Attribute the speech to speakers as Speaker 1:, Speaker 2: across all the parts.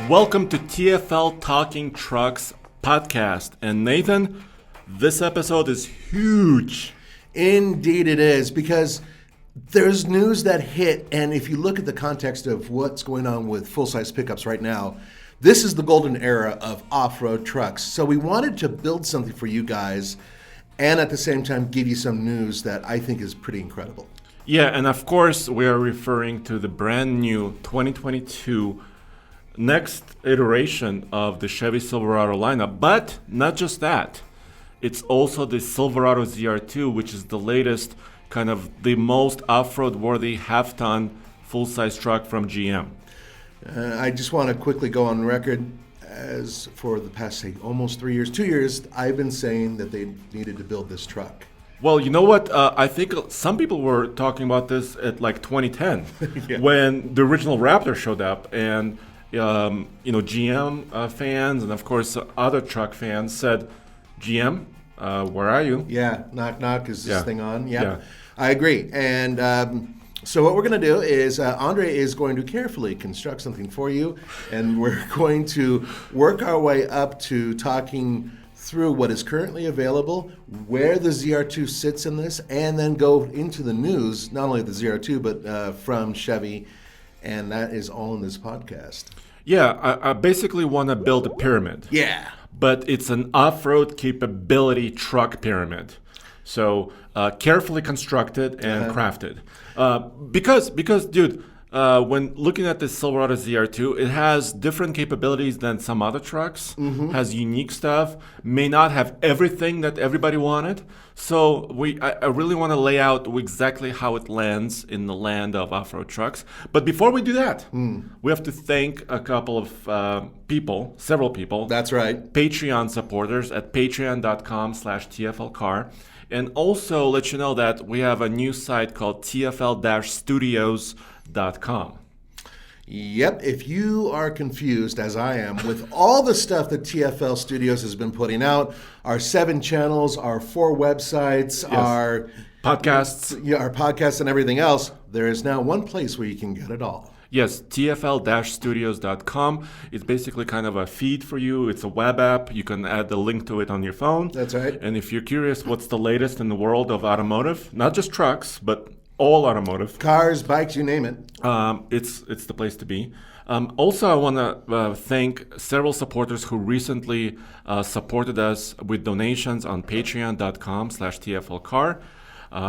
Speaker 1: Welcome to TFL Talking Trucks podcast. And Nathan, this episode is huge.
Speaker 2: Indeed it is, because there's news that hit, and if you look at the context of what's going on with full-size pickups right now, this is the golden era of off-road trucks. So we wanted to build something for you guys and at the same time give you some news that I think is pretty incredible.
Speaker 1: Yeah, and of course we are referring to the brand new 2022 next iteration of the Chevy Silverado lineup. But not just that. It's also the Silverado ZR2, which is the latest, kind of the most off-road worthy half-ton full-size truck from GM.
Speaker 2: I just want to quickly go on record, as for the past, almost 3 years, 2 years, I've been saying that they needed to build this truck.
Speaker 1: Well, you know what? I think some people were talking about this at like 2010
Speaker 2: Yeah.
Speaker 1: when the original Raptor showed up, and GM fans and of course other truck fans said, "GM, where are you?"
Speaker 2: Yeah, knock knock. Is this
Speaker 1: Yeah.
Speaker 2: thing on?
Speaker 1: Yeah.
Speaker 2: Yeah, I agree. And so what we're going to do is Andre is going to carefully construct something for you, and we're going to work our way up to talking through what is currently available, where the ZR2 sits in this, and then go into the news, not only the ZR2, but from Chevy, and that is all in this podcast.
Speaker 1: Yeah, I basically want to build a pyramid.
Speaker 2: Yeah.
Speaker 1: But it's an off-road capability truck pyramid. So carefully constructed and crafted. Because dude, when looking at the Silverado ZR2, it has different capabilities than some other trucks, has unique stuff, may not have everything that everybody wanted. So I really want to lay out exactly how it lands in the land of off-road trucks. But before we do that, we have to thank a couple of several people.
Speaker 2: That's right.
Speaker 1: Patreon supporters at patreon.com/TFLcar. And also let you know that we have a new site called TFL-Studios.com.
Speaker 2: Yep, if you are confused, as I am, with all the stuff that TFL Studios has been putting out, our 7 channels, our 4 websites, our
Speaker 1: podcasts,
Speaker 2: our podcasts and everything else, there is now one place where you can get it all.
Speaker 1: Yes, TFL-Studios.com. It's basically kind of a feed for you. It's a web app. You can add the link to it on your phone.
Speaker 2: That's right.
Speaker 1: And if you're curious what's the latest in the world of automotive, not just trucks, but all automotive.
Speaker 2: Cars, bikes, you name it.
Speaker 1: It's the place to be. Also, I want to thank several supporters who recently supported us with donations on patreon.com/TFLcar.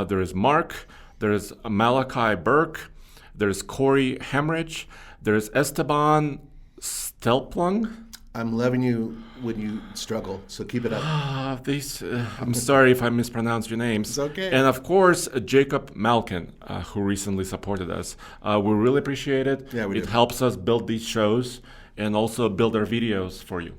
Speaker 1: There is Mark, there's Malachi Burke, there's Corey Hemrich, there's Esteban Stelplung.
Speaker 2: I'm loving you when you struggle, so keep it up.
Speaker 1: I'm sorry if I mispronounced your names.
Speaker 2: It's okay.
Speaker 1: And of course, Jacob Malkin, who recently supported us. We really appreciate it.
Speaker 2: Yeah, we do.
Speaker 1: It helps us build these shows and also build our videos for you.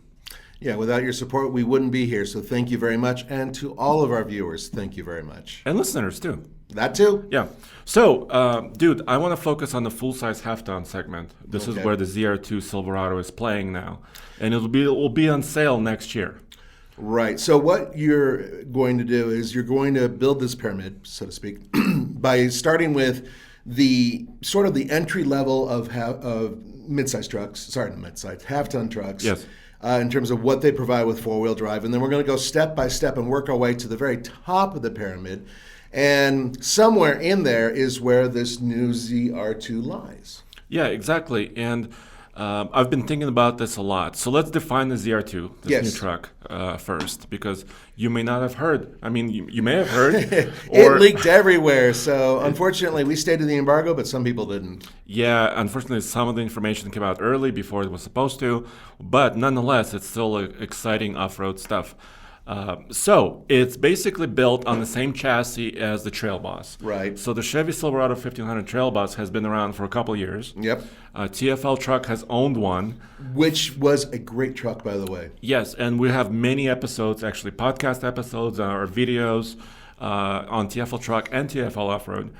Speaker 2: Yeah, without your support, we wouldn't be here, so thank you very much. And to all of our viewers, thank you very much.
Speaker 1: And listeners, too.
Speaker 2: That too?
Speaker 1: Yeah. So, dude, I want to focus on the full-size half-ton segment. This is where the ZR2 Silverado is playing now. And it will be on sale next year.
Speaker 2: Right. So what you're going to do is you're going to build this pyramid, so to speak, by starting with the sort of the entry level of mid-size trucks. Sorry, not mid-size, half-ton trucks.
Speaker 1: Yes.
Speaker 2: In terms of what they provide with four-wheel drive. And then we're going to go step by step and work our way to the very top of the pyramid. And somewhere in there is where this new ZR2 lies.
Speaker 1: Yeah, exactly. And I've been thinking about this a lot. So let's define the ZR2, this new truck, first, because you may not have heard. I mean, you may have heard.
Speaker 2: It leaked everywhere. So unfortunately, we stayed to the embargo, but some people didn't.
Speaker 1: Yeah, unfortunately, some of the information came out early before it was supposed to. But nonetheless, it's still exciting off-road stuff. So it's basically built on the same chassis as the Trail Boss.
Speaker 2: Right.
Speaker 1: So the Chevy Silverado 1500 Trail Boss has been around for a couple years.
Speaker 2: Yep.
Speaker 1: TFL Truck has owned one.
Speaker 2: Which was a great truck, by the way.
Speaker 1: Yes, and we have many episodes, actually podcast episodes or videos on TFL Truck and TFL Off-Road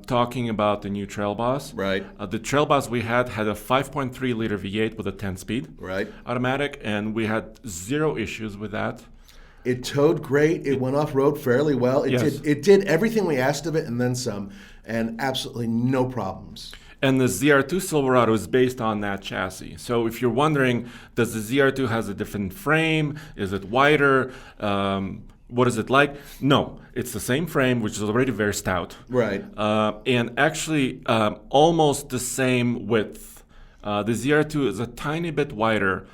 Speaker 1: talking about the new Trail Boss.
Speaker 2: Right.
Speaker 1: The Trail Boss we had a 5.3 liter V8 with a 10-speed
Speaker 2: Right.
Speaker 1: automatic, and we had zero issues with that.
Speaker 2: It towed great. It went off-road fairly well. It did everything we asked of it and then some, and absolutely no problems.
Speaker 1: And the ZR2 Silverado is based on that chassis. So if you're wondering, does the ZR2 has a different frame? Is it wider? What is it like? No, it's the same frame, which is already very stout.
Speaker 2: Right.
Speaker 1: And actually almost the same width. The ZR2 is a tiny bit wider,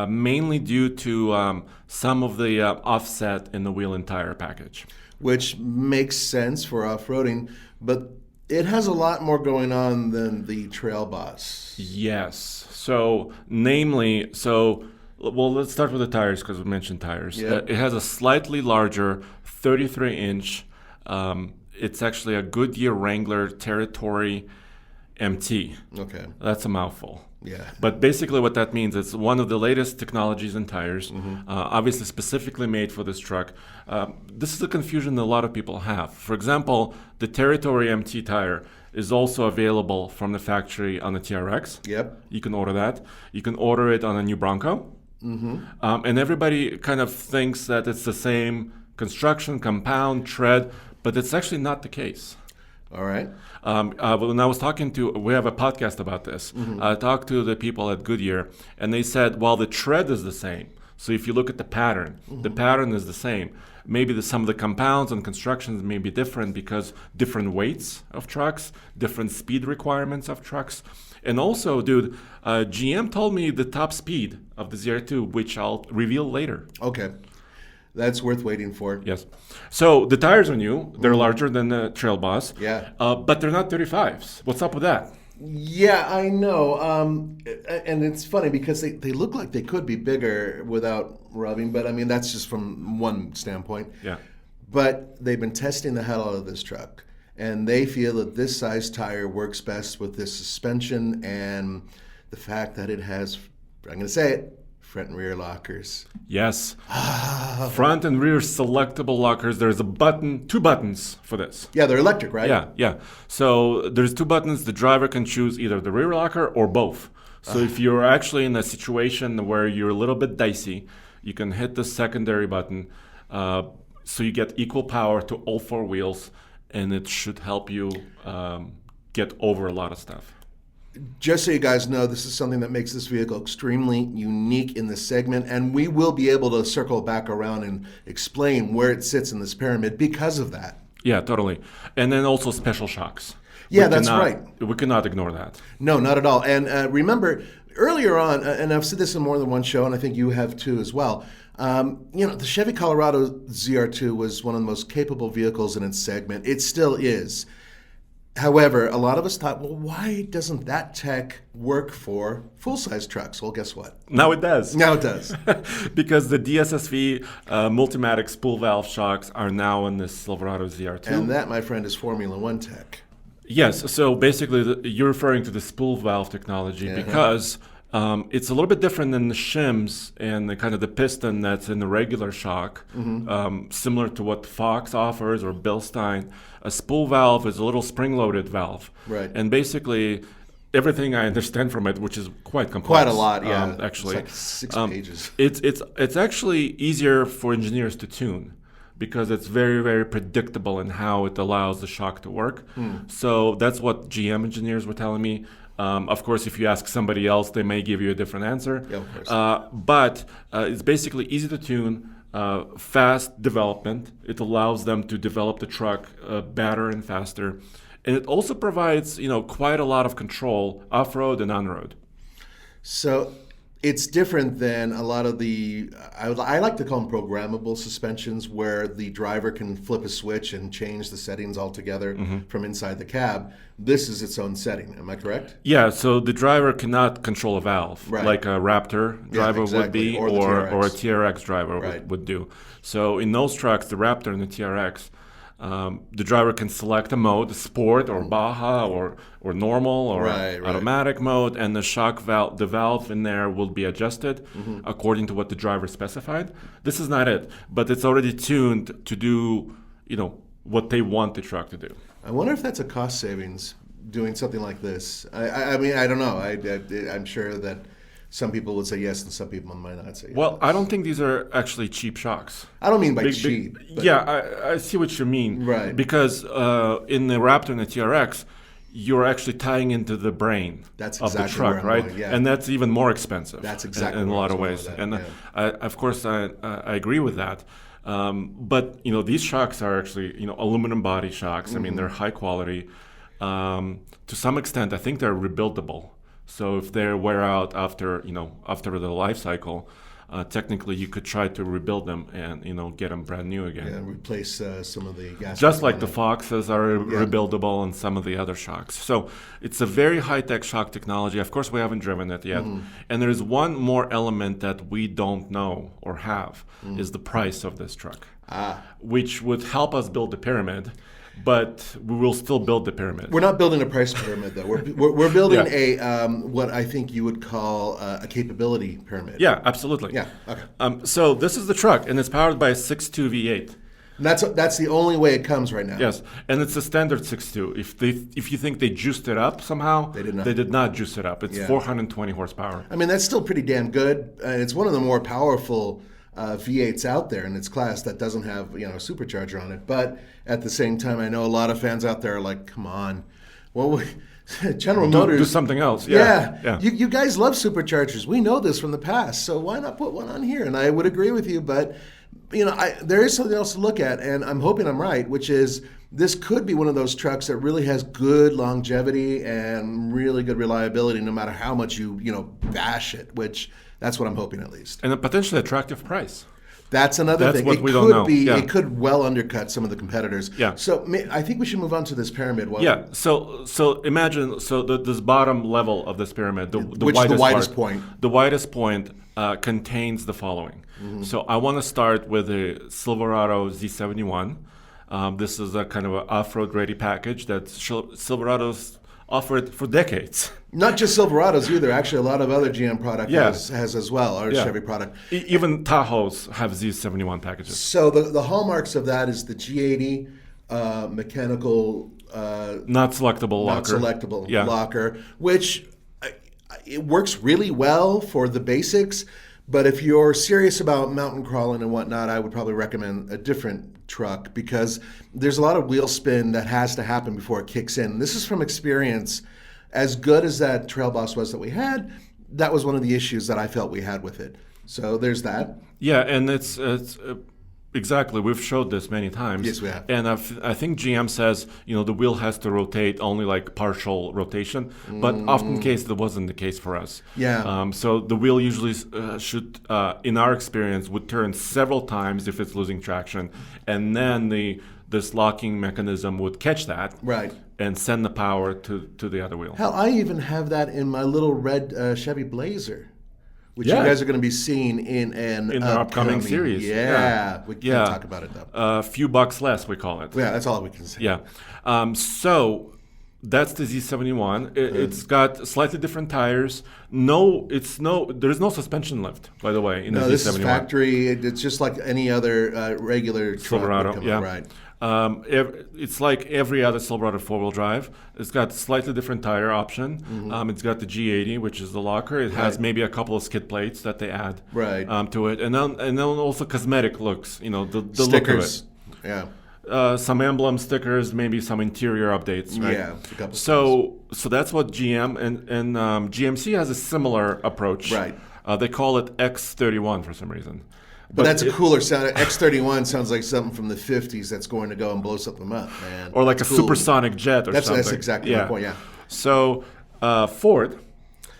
Speaker 1: mainly due to some of the offset in the wheel and tire package.
Speaker 2: Which makes sense for off-roading, but it has a lot more going on than the Trail Boss.
Speaker 1: Yes. So, well, let's start with the tires because we mentioned tires.
Speaker 2: Yeah.
Speaker 1: It has a slightly larger 33-inch. It's actually a Goodyear Wrangler Territory MT.
Speaker 2: Okay.
Speaker 1: That's a mouthful.
Speaker 2: Yeah.
Speaker 1: But basically what that means is one of the latest technologies in tires, obviously specifically made for this truck. This is a confusion that a lot of people have. For example, the Territory MT tire is also available from the factory on the TRX.
Speaker 2: Yep.
Speaker 1: You can order that. You can order it on a new Bronco. And everybody kind of thinks that it's the same construction, compound, tread, but it's actually not the case.
Speaker 2: All right.
Speaker 1: When I was we have a podcast about this. I talked to the people at Goodyear, and they said, well, the tread is the same. So if you look at the pattern is the same. Maybe some of the compounds and constructions may be different because different weights of trucks, different speed requirements of trucks. And also, dude, GM told me the top speed of the ZR2, which I'll reveal later.
Speaker 2: Okay. That's worth waiting for.
Speaker 1: Yes. So the tires are new. They're larger than the Trail Boss.
Speaker 2: Yeah.
Speaker 1: But they're not 35s. What's up with that?
Speaker 2: Yeah, I know. And it's funny because they look like they could be bigger without rubbing, but I mean, that's just from one standpoint.
Speaker 1: Yeah.
Speaker 2: But they've been testing the hell out of this truck, and they feel that this size tire works best with this suspension and the fact that it has, I'm going to say it, front and rear lockers.
Speaker 1: Yes. Front and rear selectable lockers. There's two buttons for this.
Speaker 2: Yeah, they're electric, right?
Speaker 1: Yeah. So there's two buttons. The driver can choose either the rear locker or both. So if you're actually in a situation where you're a little bit dicey, you can hit the secondary button. So you get equal power to all four wheels, and it should help you get over a lot of stuff.
Speaker 2: Just so you guys know, this is something that makes this vehicle extremely unique in this segment, and we will be able to circle back around and explain where it sits in this pyramid because of that.
Speaker 1: Yeah, totally. And then also special shocks.
Speaker 2: Yeah, that's right.
Speaker 1: We cannot ignore that.
Speaker 2: No, not at all. And remember, earlier on, and I've said this in more than one show, and I think you have too as well, the Chevy Colorado ZR2 was one of the most capable vehicles in its segment. It still is. However, a lot of us thought, well, why doesn't that tech work for full-size trucks? Well, guess what?
Speaker 1: Now it does.
Speaker 2: Now it does.
Speaker 1: Because the DSSV Multimatic spool valve shocks are now in this Silverado ZR2.
Speaker 2: And that, my friend, is Formula One tech.
Speaker 1: Yes. So basically, you're referring to the spool valve technology because it's a little bit different than the shims and the kind of the piston that's in the regular shock, similar to what Fox offers or Bilstein. A spool valve is a little spring-loaded valve.
Speaker 2: Right.
Speaker 1: And basically, everything I understand from it, which is quite complex.
Speaker 2: Quite a lot, yeah.
Speaker 1: Actually.
Speaker 2: It's like 6 pages.
Speaker 1: It's actually easier for engineers to tune because it's very, very predictable in how it allows the shock to work. So that's what GM engineers were telling me. Of course, if you ask somebody else, they may give you a different answer.
Speaker 2: Yeah, of course.
Speaker 1: But it's basically easy to tune, fast development. It allows them to develop the truck better and faster. And it also provides, quite a lot of control off-road and on-road.
Speaker 2: So it's different than a lot of the, I like to call them programmable suspensions, where the driver can flip a switch and change the settings altogether from inside the cab. This is its own setting. Am I correct?
Speaker 1: Yeah, so the driver cannot control a valve like a Raptor driver would be
Speaker 2: or
Speaker 1: a TRX driver would do. So in those trucks, the Raptor and the TRX, the driver can select a mode, sport or Baja or normal or automatic mode, and the shock valve, the valve in there will be adjusted according to what the driver specified. This is not it, but it's already tuned to do, what they want the truck to do.
Speaker 2: I wonder if that's a cost savings doing something like this. I mean, I don't know. I'm sure that Some people would say yes, and some people might not say yes.
Speaker 1: Well, I don't think these are actually cheap shocks.
Speaker 2: I don't mean by cheap. But
Speaker 1: Yeah, I see what you mean.
Speaker 2: Right.
Speaker 1: Because in the Raptor and the TRX, you're actually tying into the brain
Speaker 2: That's
Speaker 1: of the
Speaker 2: exactly
Speaker 1: truck,
Speaker 2: where I'm
Speaker 1: right?
Speaker 2: going, yeah.
Speaker 1: And that's even more expensive.
Speaker 2: That's exactly
Speaker 1: in a
Speaker 2: where I
Speaker 1: lot of
Speaker 2: was
Speaker 1: ways.
Speaker 2: going with that,
Speaker 1: And of course, I agree with that. But these shocks are actually aluminum body shocks. I mean, they're high quality. To some extent, I think they're rebuildable. So if they wear out after the life cycle, technically you could try to rebuild them and get them brand new again.
Speaker 2: Yeah, replace some of the gas.
Speaker 1: Just like the Foxes are rebuildable and some of the other shocks. So it's a very high-tech shock technology. Of course, we haven't driven it yet. And there's one more element that we don't know or have is the price of this truck, which would help us build the Pyramid. But we will still build the Pyramid.
Speaker 2: We're not building a price pyramid, though. We're building a what I think you would call a capability pyramid.
Speaker 1: Yeah, absolutely.
Speaker 2: Yeah. Okay.
Speaker 1: So this is the truck, and it's powered by a 6.2 V8.
Speaker 2: And that's the only way it comes right now.
Speaker 1: Yes, and it's a standard 6.2. If you think they juiced it up somehow,
Speaker 2: They did not.
Speaker 1: They did not juice it up. It's 420 horsepower.
Speaker 2: I mean, that's still pretty damn good. It's one of the more powerful V8s out there in its class that doesn't have a supercharger on it. But at the same time, I know a lot of fans out there are like, come on. Well, General Motors.
Speaker 1: Do something else.
Speaker 2: Yeah. You guys love superchargers. We know this from the past. So why not put one on here? And I would agree with you. But, there is something else to look at. And I'm hoping I'm right, which is this could be one of those trucks that really has good longevity and really good reliability no matter how much you bash it, which that's what I'm hoping at least.
Speaker 1: And a potentially attractive price.
Speaker 2: That's another thing.
Speaker 1: What
Speaker 2: it
Speaker 1: we
Speaker 2: could
Speaker 1: don't know.
Speaker 2: be.
Speaker 1: Yeah.
Speaker 2: It could well undercut some of the competitors.
Speaker 1: Yeah.
Speaker 2: So I think we should move on to this pyramid.
Speaker 1: Yeah. So imagine this bottom level of this pyramid, the
Speaker 2: widest point.
Speaker 1: The widest point contains the following. So I want to start with the Silverado Z71. This is a kind of an off-road ready package that Silverado's offered for decades.
Speaker 2: Not just Silverados either. Actually, a lot of other GM product has as well, or Chevy product.
Speaker 1: Even Tahoes have Z71 packages.
Speaker 2: So the hallmarks of that is the G80 mechanical,
Speaker 1: not selectable
Speaker 2: locker, which it works really well for the basics. But if you're serious about mountain crawling and whatnot, I would probably recommend a different truck because there's a lot of wheel spin that has to happen before it kicks in. This is from experience. As good as that Trail Boss was that we had, that was one of the issues that I felt we had with it. So there's that.
Speaker 1: Yeah, and it's exactly. We've showed this many times.
Speaker 2: Yes, we have.
Speaker 1: And I think GM says the wheel has to rotate only like partial rotation, but often case that wasn't the case for us.
Speaker 2: Yeah.
Speaker 1: So the wheel usually should, in our experience, would turn several times if it's losing traction, and then this locking mechanism would catch that.
Speaker 2: Right.
Speaker 1: And send the power to the other wheel.
Speaker 2: Hell, I even have that in my little red Chevy Blazer, which you guys are going to be seeing in an
Speaker 1: upcoming series.
Speaker 2: Yeah. We can't talk about it, though.
Speaker 1: A few bucks less, we call it.
Speaker 2: Yeah, that's all we can say.
Speaker 1: Yeah. So that's the Z71. It's got slightly different tires. There's no suspension lift, by the way, in the Z71.
Speaker 2: This is factory. It's just like any other regular
Speaker 1: Silverado.
Speaker 2: truck.
Speaker 1: Yeah.
Speaker 2: Right.
Speaker 1: It's like every other Silverado four-wheel drive. It's got slightly different tire option. It's got the G80, which is the locker. It has maybe a couple of skid plates that they add to it, and then also cosmetic looks. The look of it.
Speaker 2: Yeah.
Speaker 1: Some emblem stickers, maybe some interior updates. Right?
Speaker 2: Yeah. A couple
Speaker 1: so that's what GM and GMC has a similar approach.
Speaker 2: Right.
Speaker 1: They call it X31 for some reason.
Speaker 2: But that's a cooler sound. X31 sounds like something from the 50s that's going to go and blow something up, man.
Speaker 1: Or like a supersonic jet or something.
Speaker 2: That's exactly the point, yeah.
Speaker 1: So Ford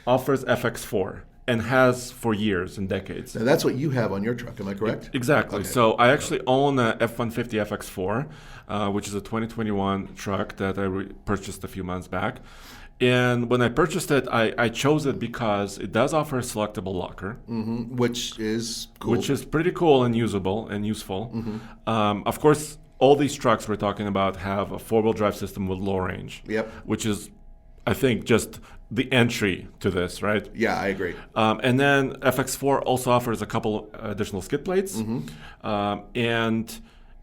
Speaker 1: offers FX4 and has for years and decades.
Speaker 2: Now that's what you have on your truck, am I correct?
Speaker 1: Exactly.
Speaker 2: Okay.
Speaker 1: So I actually own a F-150 FX4, which is a 2021 truck that I purchased a few months back. And when I purchased it, I chose it because it does offer a selectable locker.
Speaker 2: Which is cool.
Speaker 1: Which is pretty cool and usable and useful. Of course, all these trucks we're talking about have a four-wheel drive system with low range.
Speaker 2: Yep.
Speaker 1: Which is, I think, just the entry to this, right?
Speaker 2: Yeah, I agree.
Speaker 1: And then FX4 also offers a couple additional skid plates. And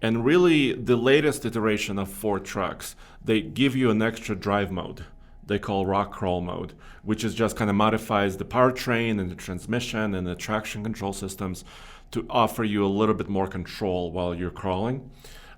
Speaker 1: really, the latest iteration of Ford trucks, they give you an extra drive mode they call rock crawl mode, which is just kind of modifies the powertrain and the transmission and the traction control systems to offer you a little bit more control while you're crawling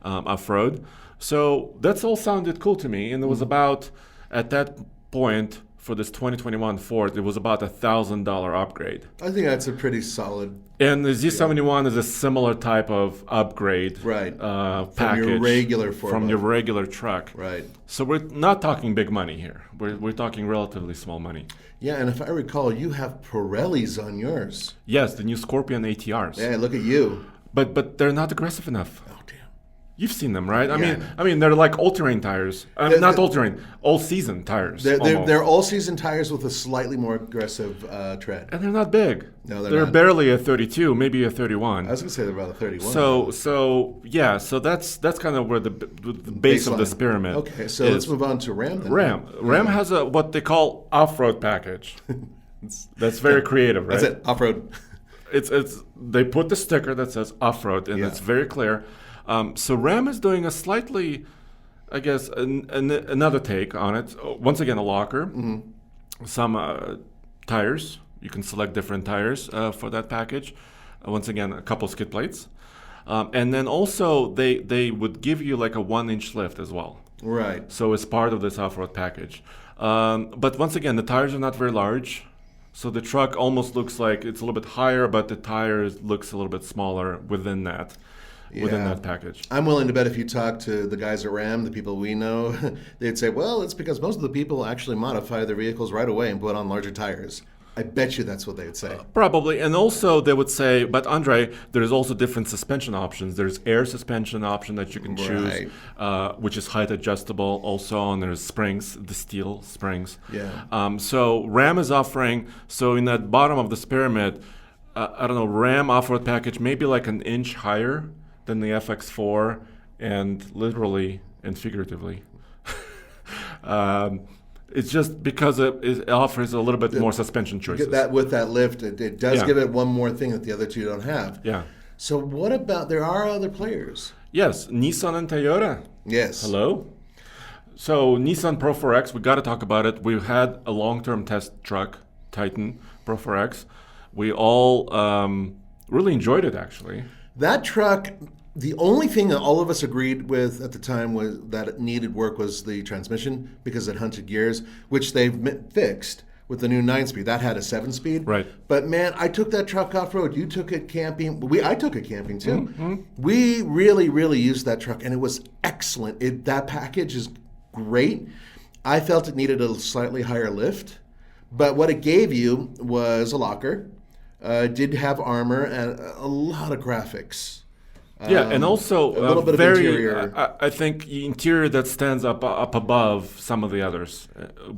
Speaker 1: off-road. So that's all sounded cool to me. And it was about, at that point, for this 2021 Ford, it was about $1,000 upgrade.
Speaker 2: I think that's a pretty solid.
Speaker 1: And the Z71 is a similar type of upgrade package
Speaker 2: from your regular Ford
Speaker 1: from your regular truck.
Speaker 2: Right.
Speaker 1: So we're not talking big money here. We're talking relatively small money.
Speaker 2: Yeah, and if I recall, you have Pirellis on yours.
Speaker 1: Yes, the new Scorpion ATRs.
Speaker 2: Yeah, look at you.
Speaker 1: But they're not aggressive enough.
Speaker 2: Oh, damn.
Speaker 1: You've seen them, right?
Speaker 2: Yeah.
Speaker 1: I mean, they're like all-terrain tires. Not all-terrain, all-season tires.
Speaker 2: They're all-season tires with a slightly more aggressive tread.
Speaker 1: And they're not big.
Speaker 2: No,
Speaker 1: they're
Speaker 2: not.
Speaker 1: Barely a 32, maybe a 31.
Speaker 2: I was going to say they're about a 31.
Speaker 1: So that's kind of where the base of this pyramid.
Speaker 2: Okay, so
Speaker 1: is.
Speaker 2: let's move on to Ram then.
Speaker 1: Ram has a what they call off-road package. That's very creative, right?
Speaker 2: That's it, off-road.
Speaker 1: It's they put the sticker that says off-road, and it's very clear. So Ram is doing a slightly, I guess, another take on it. Once again, a locker, some tires. You can select different tires for that package. Once again, a couple skid plates. And then also they would give you like a 1-inch lift as well.
Speaker 2: Right.
Speaker 1: So it's part of this off-road package. But once again, the tires are not very large. So the truck almost looks like it's a little bit higher, but the tires looks a little bit smaller within that package.
Speaker 2: I'm willing to bet if you talk to the guys at Ram, the people we know, they'd say, well, it's because most of the people actually modify their vehicles right away and put on larger tires. I bet you that's what they would say.
Speaker 1: Probably. And also they would say, but Andre, there's also different suspension options. There's air suspension option that you can choose, which is height adjustable also, and there's springs, the steel springs.
Speaker 2: Yeah.
Speaker 1: So Ram is offering, so in that bottom of this pyramid, I don't know, Ram off-road package maybe like an inch higher than the FX4, and literally and figuratively. It's just because it offers a little bit more suspension choices.
Speaker 2: With that lift, it does give it one more thing that the other two don't have.
Speaker 1: Yeah.
Speaker 2: So what about, there are other players?
Speaker 1: Yes, Nissan and Toyota.
Speaker 2: Yes.
Speaker 1: Hello? So Nissan Pro 4X, we got to talk about it. We've had a long-term test truck, Titan Pro 4X. We all really enjoyed it, actually.
Speaker 2: That truck, the only thing that all of us agreed with at the time was that it needed work was the transmission because it hunted gears, which they've fixed with the new 9-speed. That had a 7-speed.
Speaker 1: Right.
Speaker 2: But man, I took that truck off-road. You took it camping. I took it camping too. Mm-hmm. We really, really used that truck, and it was excellent. That package is great. I felt it needed a slightly higher lift, but what it gave you was a locker. Did have armor and a lot of graphics.
Speaker 1: Yeah, and also
Speaker 2: a little bit of interior.
Speaker 1: I think interior that stands up above some of the others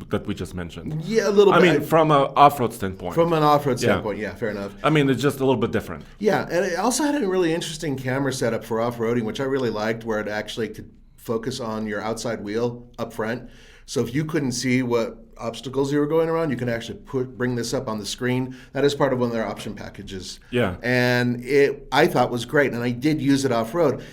Speaker 1: that we just mentioned.
Speaker 2: Yeah, a little bit.
Speaker 1: I mean, from an off-road standpoint.
Speaker 2: From an off-road standpoint, yeah, fair enough.
Speaker 1: I mean, it's just a little bit different.
Speaker 2: Yeah, and it also had a really interesting camera setup for off-roading, which I really liked, where it actually could focus on your outside wheel up front. So if you couldn't see what obstacles you were going around, you can actually bring this up on the screen. That is part of one of their option packages.
Speaker 1: Yeah.
Speaker 2: And I thought was great, and I did use it off-road.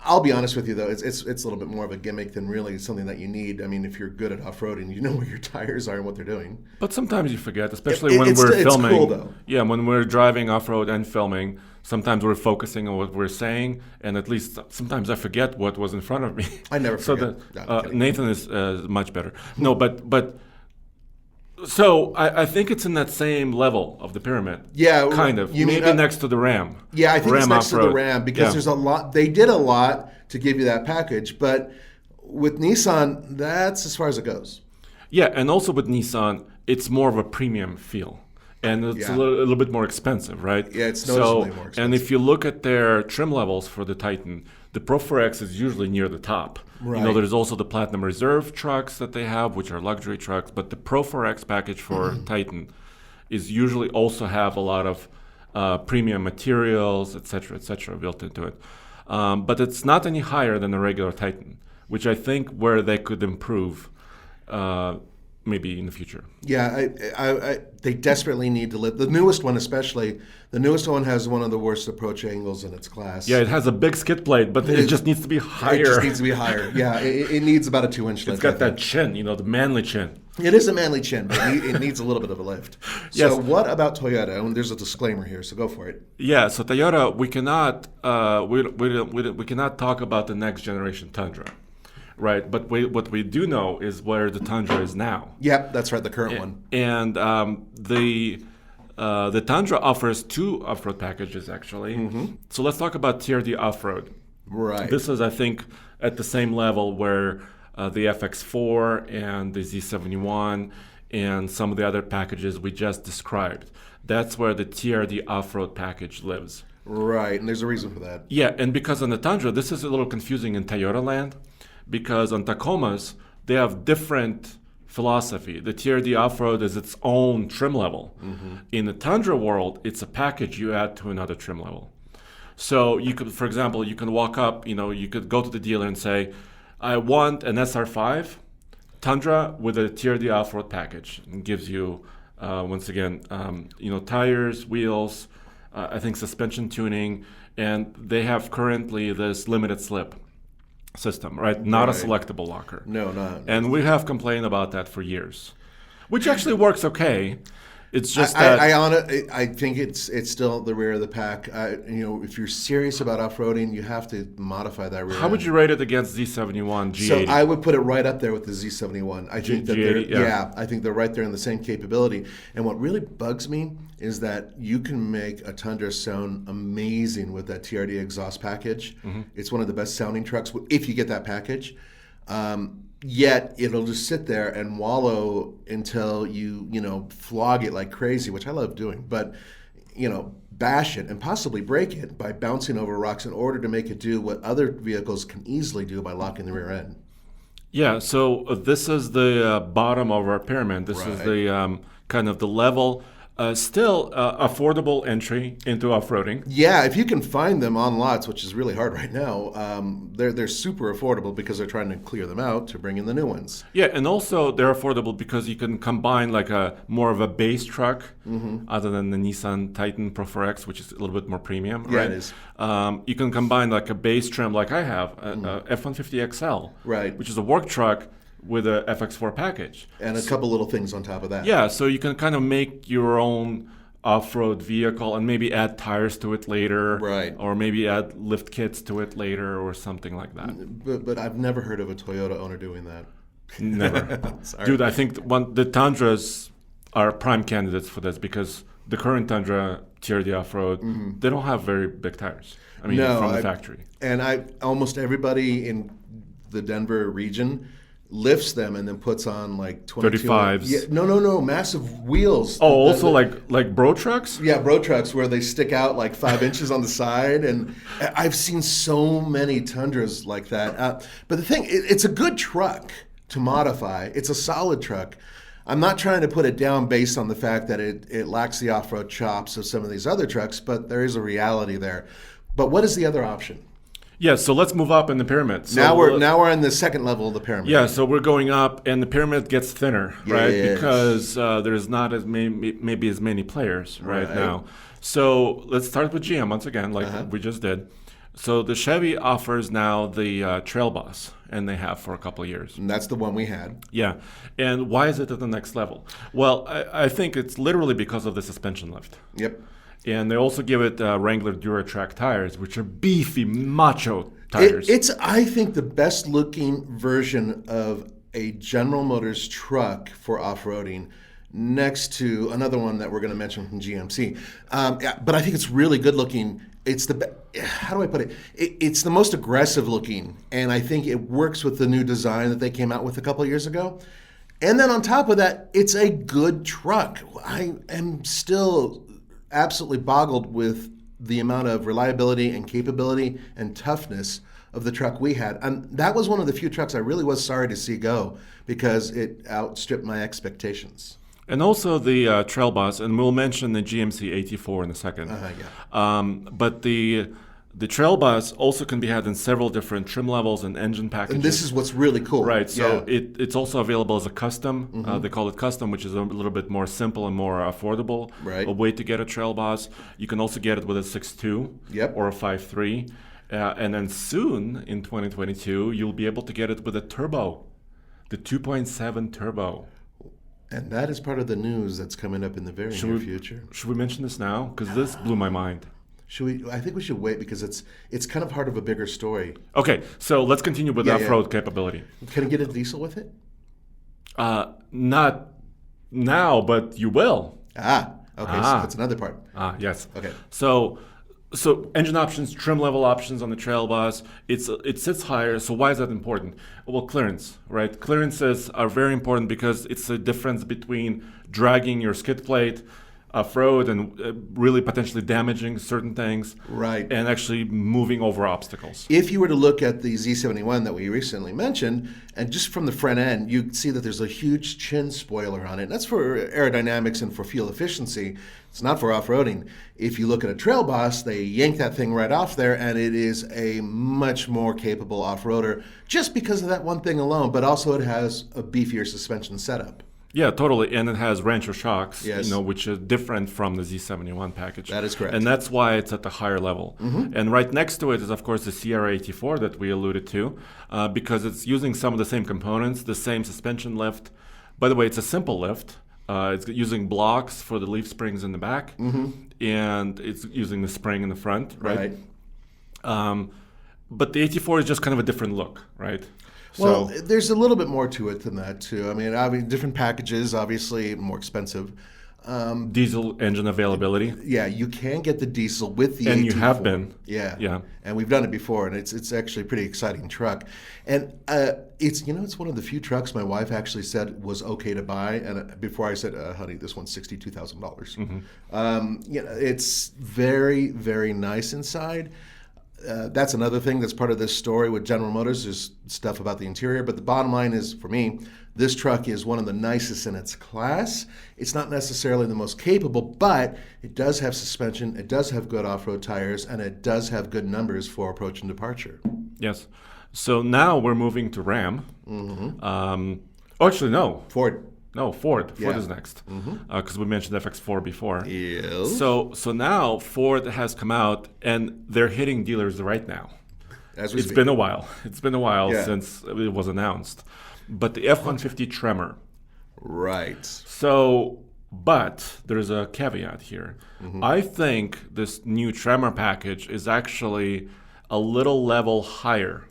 Speaker 2: I'll be honest with you, though, it's a little bit more of a gimmick than really something that you need. I mean, if you're good at off-roading, you know where your tires are and what they're doing.
Speaker 1: But sometimes you forget, especially when we're filming.
Speaker 2: It's cool, though.
Speaker 1: Yeah, when we're driving off-road and filming, sometimes we're focusing on what we're saying, and at least sometimes I forget what was in front of me.
Speaker 2: I never forget.
Speaker 1: So Nathan is much better. No, but so I think it's in that same level of the pyramid.
Speaker 2: Yeah,
Speaker 1: kind of. Maybe next to the Ram.
Speaker 2: Yeah, I think
Speaker 1: Ram
Speaker 2: it's next
Speaker 1: off-road.
Speaker 2: to the Ram because there's a lot. They did a lot to give you that package, but with Nissan, that's as far as it goes.
Speaker 1: Yeah, and also with Nissan, it's more of a premium feel. And it's a little bit more expensive, right?
Speaker 2: Yeah, it's noticeably more expensive.
Speaker 1: And if you look at their trim levels for the Titan, the Pro 4X is usually near the top.
Speaker 2: Right.
Speaker 1: You know, there's also the Platinum Reserve trucks that they have, which are luxury trucks. But the Pro 4X package for Titan is usually also have a lot of premium materials, et cetera, built into it. But it's not any higher than a regular Titan, which I think where they could improve maybe in the future.
Speaker 2: Yeah, they desperately need to live. The newest one, especially, the newest one has one of the worst approach angles in its class.
Speaker 1: Yeah, it has a big skid plate, but it just needs to be higher.
Speaker 2: It just needs to be higher. Yeah, it needs about a 2-inch lift.
Speaker 1: It's got that chin, the manly chin.
Speaker 2: It is a manly chin, but it needs a little bit of a lift.
Speaker 1: Yes.
Speaker 2: So what about Toyota? And there's a disclaimer here, so go for it.
Speaker 1: Yeah, so Toyota, we cannot we cannot talk about the next generation Tundra, right? But what we do know is where the Tundra is now.
Speaker 2: Yep, that's right, the current one.
Speaker 1: And the Tundra offers 2 off-road packages actually. Mm-hmm. So let's talk about TRD off-road.
Speaker 2: Right.
Speaker 1: This is, I think, at the same level where the FX4 and the Z71 and some of the other packages we just described. That's where the TRD off-road package lives.
Speaker 2: Right, and there's a reason for that.
Speaker 1: Yeah, and because on the Tundra, this is a little confusing in Toyota land, because on Tacomas, they have different philosophy. The TRD off-road is its own trim level. Mm-hmm. In the Tundra world, it's a package you add to another trim level. So you could, for example, you can walk up, you could go to the dealer and say, I want an SR5 Tundra with a TRD off-road package. It gives you, once again, tires, wheels, I think suspension tuning, and they have currently this limited slip system, right? Not a selectable locker.
Speaker 2: No, not.
Speaker 1: And we have complained about that for years, which actually works okay. It's just
Speaker 2: I think it's still the rear of the pack. If you're serious about off-roading, you have to modify that rear.
Speaker 1: How would you rate it against Z71 G80?
Speaker 2: So I would put it right up there with the Z71. I think that
Speaker 1: G80,
Speaker 2: I think they're right there in the same capability. And what really bugs me is that you can make a Tundra sound amazing with that TRD exhaust package. Mm-hmm. It's one of the best sounding trucks if you get that package. Yet it'll just sit there and wallow until you flog it like crazy, which I love doing. But bash it and possibly break it by bouncing over rocks in order to make it do what other vehicles can easily do by locking the rear end.
Speaker 1: Yeah. So this is the bottom of our pyramid. This is the kind of the level. Still affordable entry into off-roading.
Speaker 2: Yeah, if you can find them on lots, which is really hard right now, they're super affordable because they're trying to clear them out to bring in the new ones.
Speaker 1: Yeah, and also they're affordable because you can combine like a more of a base truck, other than the Nissan Titan Pro 4X, which is a little bit more premium.
Speaker 2: Yeah,
Speaker 1: right?
Speaker 2: it is.
Speaker 1: You can combine like a base trim, like I have, a F-150 XL,
Speaker 2: right,
Speaker 1: which is a work truck with a FX4 package.
Speaker 2: And a couple little things on top of that.
Speaker 1: Yeah, so you can kind of make your own off-road vehicle and maybe add tires to it later.
Speaker 2: Right.
Speaker 1: Or maybe add lift kits to it later or something like that.
Speaker 2: But I've never heard of a Toyota owner doing that.
Speaker 1: Never.
Speaker 2: Sorry.
Speaker 1: Dude, I think the Tundras are prime candidates for this because the current Tundra TRD off-road, they don't have very big tires. I mean, from the factory.
Speaker 2: And almost everybody in the Denver region lifts them and then puts on like 22
Speaker 1: 35s.
Speaker 2: Yeah, no, massive wheels.
Speaker 1: Oh, like bro trucks?
Speaker 2: Yeah, bro trucks where they stick out like 5 inches on the side, and I've seen so many Tundras like that. But the thing, it's a good truck to modify. It's a solid truck. I'm not trying to put it down based on the fact that it lacks the off-road chops of some of these other trucks, but there is a reality there. But what is the other option?
Speaker 1: Yeah, so let's move up in the pyramid. So
Speaker 2: now we're in the second level of the pyramid.
Speaker 1: Yeah, so we're going up, and the pyramid gets thinner, right?
Speaker 2: Yes.
Speaker 1: Because there's not as maybe as many players right now. So let's start with GM once again, like we just did. So the Chevy offers now the Trail Boss, and they have for a couple of years.
Speaker 2: And that's the one we had.
Speaker 1: Yeah, and why is it at the next level? Well, I think it's literally because of the suspension lift.
Speaker 2: Yep.
Speaker 1: And they also give it Wrangler DuraTrack tires, which are beefy, macho tires.
Speaker 2: It's, I think, the best looking version of a General Motors truck for off-roading, next to another one that we're going to mention from GMC. But I think it's really good looking. It's how do I put it? It's the most aggressive looking, and I think it works with the new design that they came out with a couple of years ago. And then on top of that, it's a good truck. I am still absolutely boggled with the amount of reliability and capability and toughness of the truck we had. And that was one of the few trucks I really was sorry to see go because it outstripped my expectations.
Speaker 1: And also the Trail Boss, and we'll mention the GMC AT4 in a second.
Speaker 2: Yeah.
Speaker 1: But the The Trail Bus also can be had in several different trim levels and engine packages.
Speaker 2: And this is what's really cool.
Speaker 1: Right, so it's also available as a custom. They call it custom, which is a little bit more simple and more affordable a way to get a Trail Bus. You can also get it with a 6.2 or a 5.3. And then soon, in 2022, you'll be able to get it with a turbo, the 2.7 turbo.
Speaker 2: And that is part of the news that's coming up in the very near future.
Speaker 1: Should we mention this now? Because this blew my mind.
Speaker 2: Should we? I think we should wait because it's kind of part of a bigger story.
Speaker 1: Okay, so let's continue with off-road capability.
Speaker 2: Can I get a diesel with it?
Speaker 1: Not now, but you will.
Speaker 2: Okay, so that's another part.
Speaker 1: Yes.
Speaker 2: Okay.
Speaker 1: So engine options, trim level options on the Trail Bus, it sits higher. So why is that important? Well, clearance, right? Clearances are very important because it's the difference between dragging your skid plate off-road and really potentially damaging certain things,
Speaker 2: right,
Speaker 1: and actually moving over obstacles.
Speaker 2: If you were to look at the Z71 that we recently mentioned, and just from the front end, you'd see that there's a huge chin spoiler on it. That's for aerodynamics and for fuel efficiency. It's not for off-roading. If you look at a Trail Bus, they yank that thing right off there, and it is a much more capable off-roader just because of that one thing alone, but also it has a beefier suspension setup.
Speaker 1: Yeah, totally. And it has Rancher shocks,
Speaker 2: yes,
Speaker 1: which is different from the Z71 package.
Speaker 2: That is correct.
Speaker 1: And that's why it's at the higher level. And right next to it is, of course, the CR84 that we alluded to, because it's using some of the same components, the same suspension lift. By the way, it's a simple lift. It's using blocks for the leaf springs in the back, and it's using the spring in the front, right? But the 84 is just kind of a different look, right?
Speaker 2: Well, there's a little bit more to it than that, too. I mean, different packages, obviously more expensive.
Speaker 1: Diesel engine availability.
Speaker 2: Yeah, you can get the diesel with the
Speaker 1: and
Speaker 2: 84.
Speaker 1: You have been.
Speaker 2: Yeah. And we've done it before, and it's actually a pretty exciting truck. And it's one of the few trucks my wife actually said was okay to buy. And before I said, honey, this one's $62,000. It's very, very nice inside. That's another thing that's part of this story with General Motors. There's stuff about the interior, but the bottom line is, for me, this truck is one of the nicest in its class. It's not necessarily the most capable, but it does have suspension, it does have good off-road tires, and it does have good numbers for approach and departure.
Speaker 1: Yes. So now we're moving to Ram. Actually, no.
Speaker 2: Ford.
Speaker 1: No, Ford. Ford is next, because we mentioned FX4 before.
Speaker 2: Yes.
Speaker 1: So now Ford has come out, and they're hitting dealers right now. It's been a while. It's been a while since it was announced. But the F-150 Tremor.
Speaker 2: Right.
Speaker 1: So, but there's a caveat here. I think this new Tremor package is actually a little level higher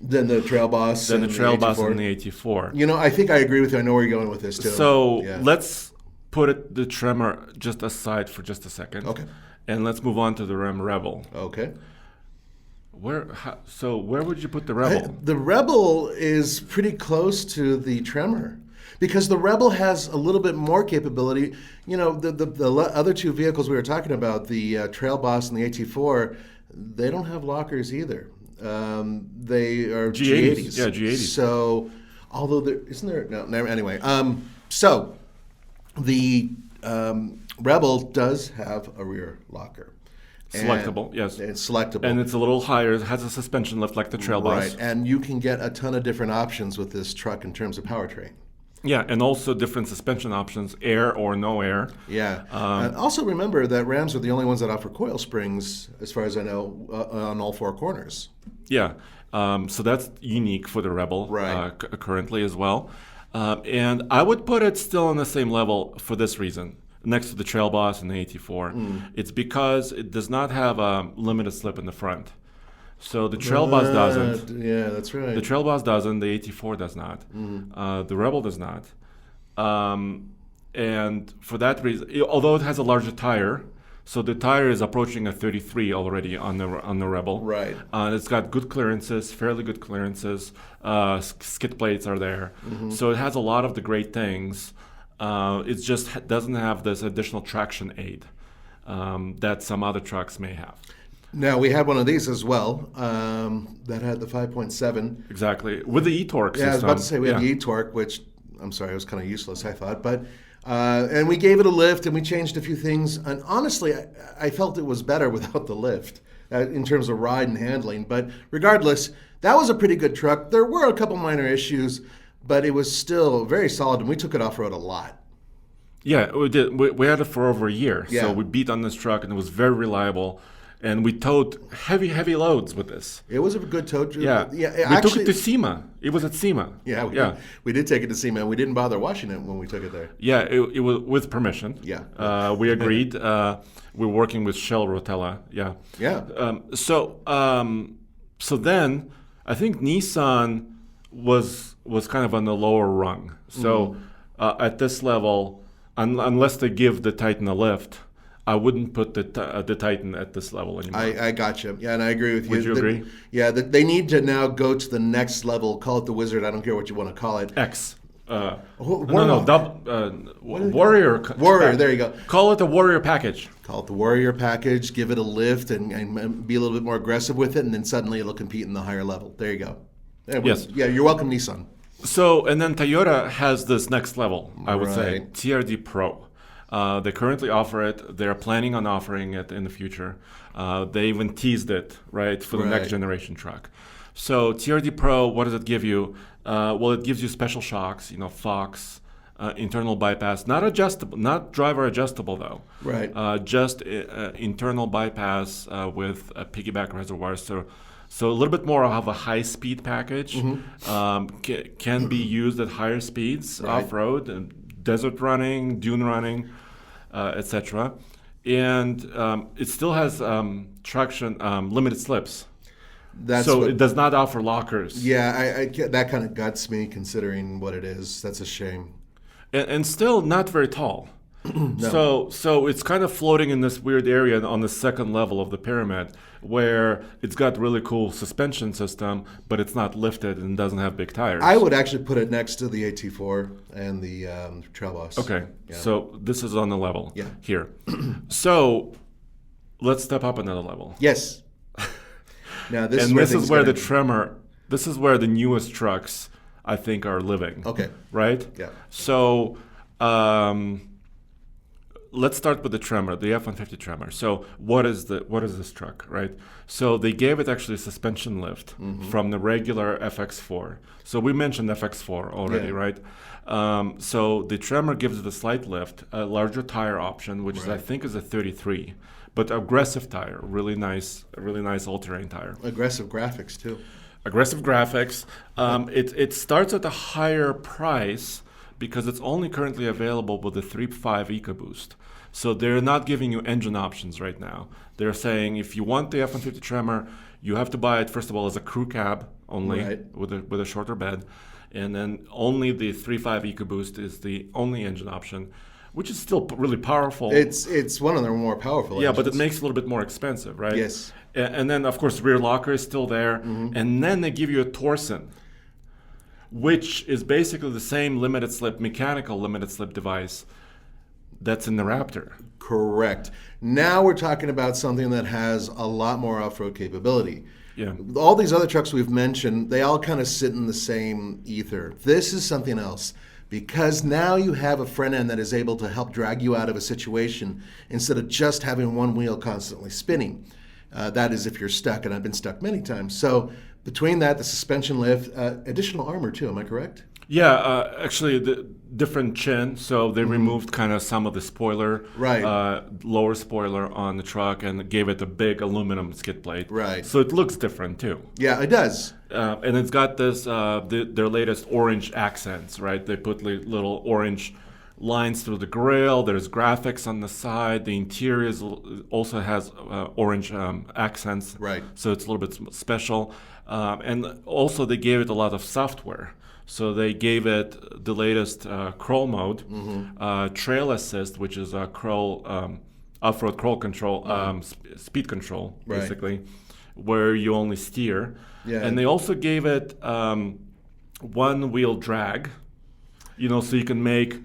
Speaker 2: than the Trail Bus
Speaker 1: and the 84.
Speaker 2: I think I agree with you. I know where you're going with this, too.
Speaker 1: So let's put the Tremor just aside for just a second.
Speaker 2: Okay.
Speaker 1: And let's move on to the Ram Rebel.
Speaker 2: Okay.
Speaker 1: Where would you put the Rebel?
Speaker 2: The Rebel is pretty close to the Tremor, because the Rebel has a little bit more capability. The other two vehicles we were talking about, the Trail Boss and the AT4, they don't have lockers either. They are G80s.
Speaker 1: Yeah, G80s.
Speaker 2: So, although anyway. So, the Rebel does have a rear locker.
Speaker 1: Selectable, yes.
Speaker 2: It's selectable.
Speaker 1: And it's a little higher. It has a suspension lift like the Trail Bus.
Speaker 2: Right, and you can get a ton of different options with this truck in terms of powertrain.
Speaker 1: Yeah, and also different suspension options, air or no air.
Speaker 2: Yeah. And also remember that Rams are the only ones that offer coil springs, as far as I know, on all four corners.
Speaker 1: Yeah. So that's unique for the Rebel currently as well. And I would put it still on the same level for this reason, next to the Trail Boss and the 84. It's because it does not have a limited slip in the front. So the Trail Bus doesn't.
Speaker 2: Yeah, that's right.
Speaker 1: The Trail Bus doesn't. The 84 does not. The Rebel does not. And for that reason, although it has a larger tire, so the tire is approaching a 33 already on the Rebel.
Speaker 2: Right.
Speaker 1: It's got good clearances, fairly good clearances. Skid plates are there. So it has a lot of the great things. It just doesn't have this additional traction aid that some other trucks may have.
Speaker 2: Now, we had one of these as well that had the 5.7.
Speaker 1: Exactly. With the e-torque system.
Speaker 2: Yeah, I was about to say we had the e-torque, which, I'm sorry, it was kind of useless, I thought. But And we gave it a lift and we changed a few things. And honestly, I felt it was better without the lift in terms of ride and handling. But regardless, that was a pretty good truck. There were a couple minor issues, but it was still very solid, and we took it off-road a lot.
Speaker 1: Yeah, we did. We had it for over a year.
Speaker 2: Yeah.
Speaker 1: So we beat on this truck, and it was very reliable. And we towed heavy loads with this.
Speaker 2: It was a good tow truck.
Speaker 1: Yeah. We took it to SEMA. It was at SEMA.
Speaker 2: Yeah, we did take it to SEMA, and we didn't bother washing it when we took it there.
Speaker 1: Yeah, it was with permission.
Speaker 2: Yeah.
Speaker 1: We agreed. We're working with Shell Rotella. Yeah.
Speaker 2: Yeah.
Speaker 1: So then I think Nissan was kind of on the lower rung. So at this level, unless they give the Titan a lift, I wouldn't put the Titan at this level anymore.
Speaker 2: I got you. Yeah, and I agree with you.
Speaker 1: Would you agree?
Speaker 2: Yeah, they need to now go to the next level. Call it the Wizard. I don't care what you want to call it.
Speaker 1: X.
Speaker 2: Warrior.
Speaker 1: Warrior.
Speaker 2: There you go.
Speaker 1: Call it the Warrior package.
Speaker 2: Call it the Warrior package. Give it a lift and be a little bit more aggressive with it, and then suddenly it'll compete in the higher level. There you go.
Speaker 1: Yes.
Speaker 2: Yeah, you're welcome, Nissan.
Speaker 1: So, and then Toyota has this next level, I would say,
Speaker 2: Right.
Speaker 1: Trd Pro. They currently offer it. They're planning on offering it in the future. They even teased it, right, for the next
Speaker 2: Right.
Speaker 1: generation truck. So Trd Pro, what does it give you? Well, it gives you special shocks, Fox, internal bypass, not adjustable, not driver adjustable though.
Speaker 2: Right.
Speaker 1: Just internal bypass with a piggyback reservoir. So a little bit more of a high-speed package. Can be used at higher speeds,
Speaker 2: Right.
Speaker 1: off-road, and desert running, dune running, etc. And it still has traction, limited slips. It does not offer lockers.
Speaker 2: Yeah, I that kind of guts me considering what it is. That's a shame.
Speaker 1: And still not very tall.
Speaker 2: No.
Speaker 1: So it's kind of floating in this weird area on the second level of the pyramid where it's got really cool suspension system, but it's not lifted and doesn't have big tires.
Speaker 2: I would actually put it next to the AT4 and the Trail Boss.
Speaker 1: Okay,
Speaker 2: Yeah.
Speaker 1: so this is on the level
Speaker 2: Yeah.
Speaker 1: here. So let's step up another level.
Speaker 2: Yes. Now this
Speaker 1: And
Speaker 2: is
Speaker 1: this is where the Tremor, this is where the newest trucks, I think, are living.
Speaker 2: Okay.
Speaker 1: Right?
Speaker 2: Yeah.
Speaker 1: So let's start with the Tremor, the F-150 Tremor. So what is this truck, right? So they gave it actually a suspension lift from the regular FX4. So we mentioned FX4 already,
Speaker 2: Yeah.
Speaker 1: right? So the Tremor gives it a slight lift, a larger tire option, which is, I think is a 33, but aggressive tire, really nice all-terrain tire.
Speaker 2: aggressive graphics too.
Speaker 1: Aggressive graphics. It starts at a higher price because it's only currently available with the 3.5 EcoBoost. So they're not giving you engine options right now. They're saying if you want the F-150 Tremor, you have to buy it, first of all, as a crew cab only,
Speaker 2: Right.
Speaker 1: with a shorter bed. And then only the 3.5 EcoBoost is the only engine option, which is still really powerful.
Speaker 2: It's one of their more powerful
Speaker 1: Yeah, but it
Speaker 2: engines.
Speaker 1: makes it a little bit more expensive, right?
Speaker 2: Yes.
Speaker 1: And then, of course, rear locker is still there. And then they give you a Torsen, which is basically the same mechanical limited slip device that's in the Raptor.
Speaker 2: Correct. Now we're talking about something that has a lot more off-road capability.
Speaker 1: Yeah.
Speaker 2: All these other trucks we've mentioned, they all kind of sit in the same ether. This is something else because now you have a front end that is able to help drag you out of a situation instead of just having one wheel constantly spinning. That is if you're stuck, and I've been stuck many times. So between that, the suspension lift, additional armor too, am I correct?
Speaker 1: Yeah, actually, the different chin. So they removed kind of some of the spoiler,
Speaker 2: Right.
Speaker 1: Lower spoiler on the truck, and gave it a big aluminum skid plate.
Speaker 2: Right.
Speaker 1: So it looks different too.
Speaker 2: Yeah, it does.
Speaker 1: And it's got this their latest orange accents, right? They put little orange lines through the grille. There's graphics on the side. The interior also has orange accents.
Speaker 2: Right.
Speaker 1: So it's a little bit special. And also they gave it a lot of software. So they gave it the latest crawl mode, trail assist, which is a crawl, off-road crawl control, speed control,
Speaker 2: Right.
Speaker 1: basically, where you only steer.
Speaker 2: Yeah.
Speaker 1: And they also gave it one-wheel drag, so you can make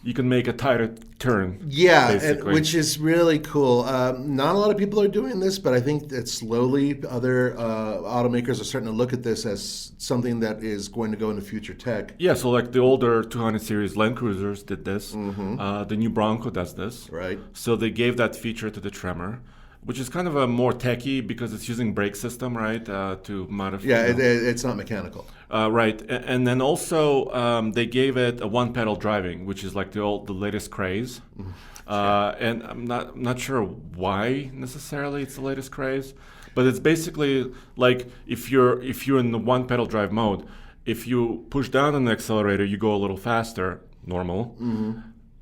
Speaker 1: you can make a tighter turn.
Speaker 2: Yeah,
Speaker 1: basically.
Speaker 2: which is really cool. Not a lot of people are doing this, but I think that slowly other automakers are starting to look at this as something that is going to go into future tech.
Speaker 1: Yeah, so like the older 200 series Land Cruisers did this. The new Bronco does this.
Speaker 2: Right.
Speaker 1: So they gave that feature to the Tremor, which is kind of a more techy because it's using brake system, right, to modify.
Speaker 2: Yeah, it's not mechanical.
Speaker 1: Right, and then also they gave it a one-pedal driving, which is like the latest craze. And I'm not sure why necessarily it's the latest craze, but it's basically like if you're in the one-pedal drive mode, if you push down on the accelerator, you go a little faster, normal.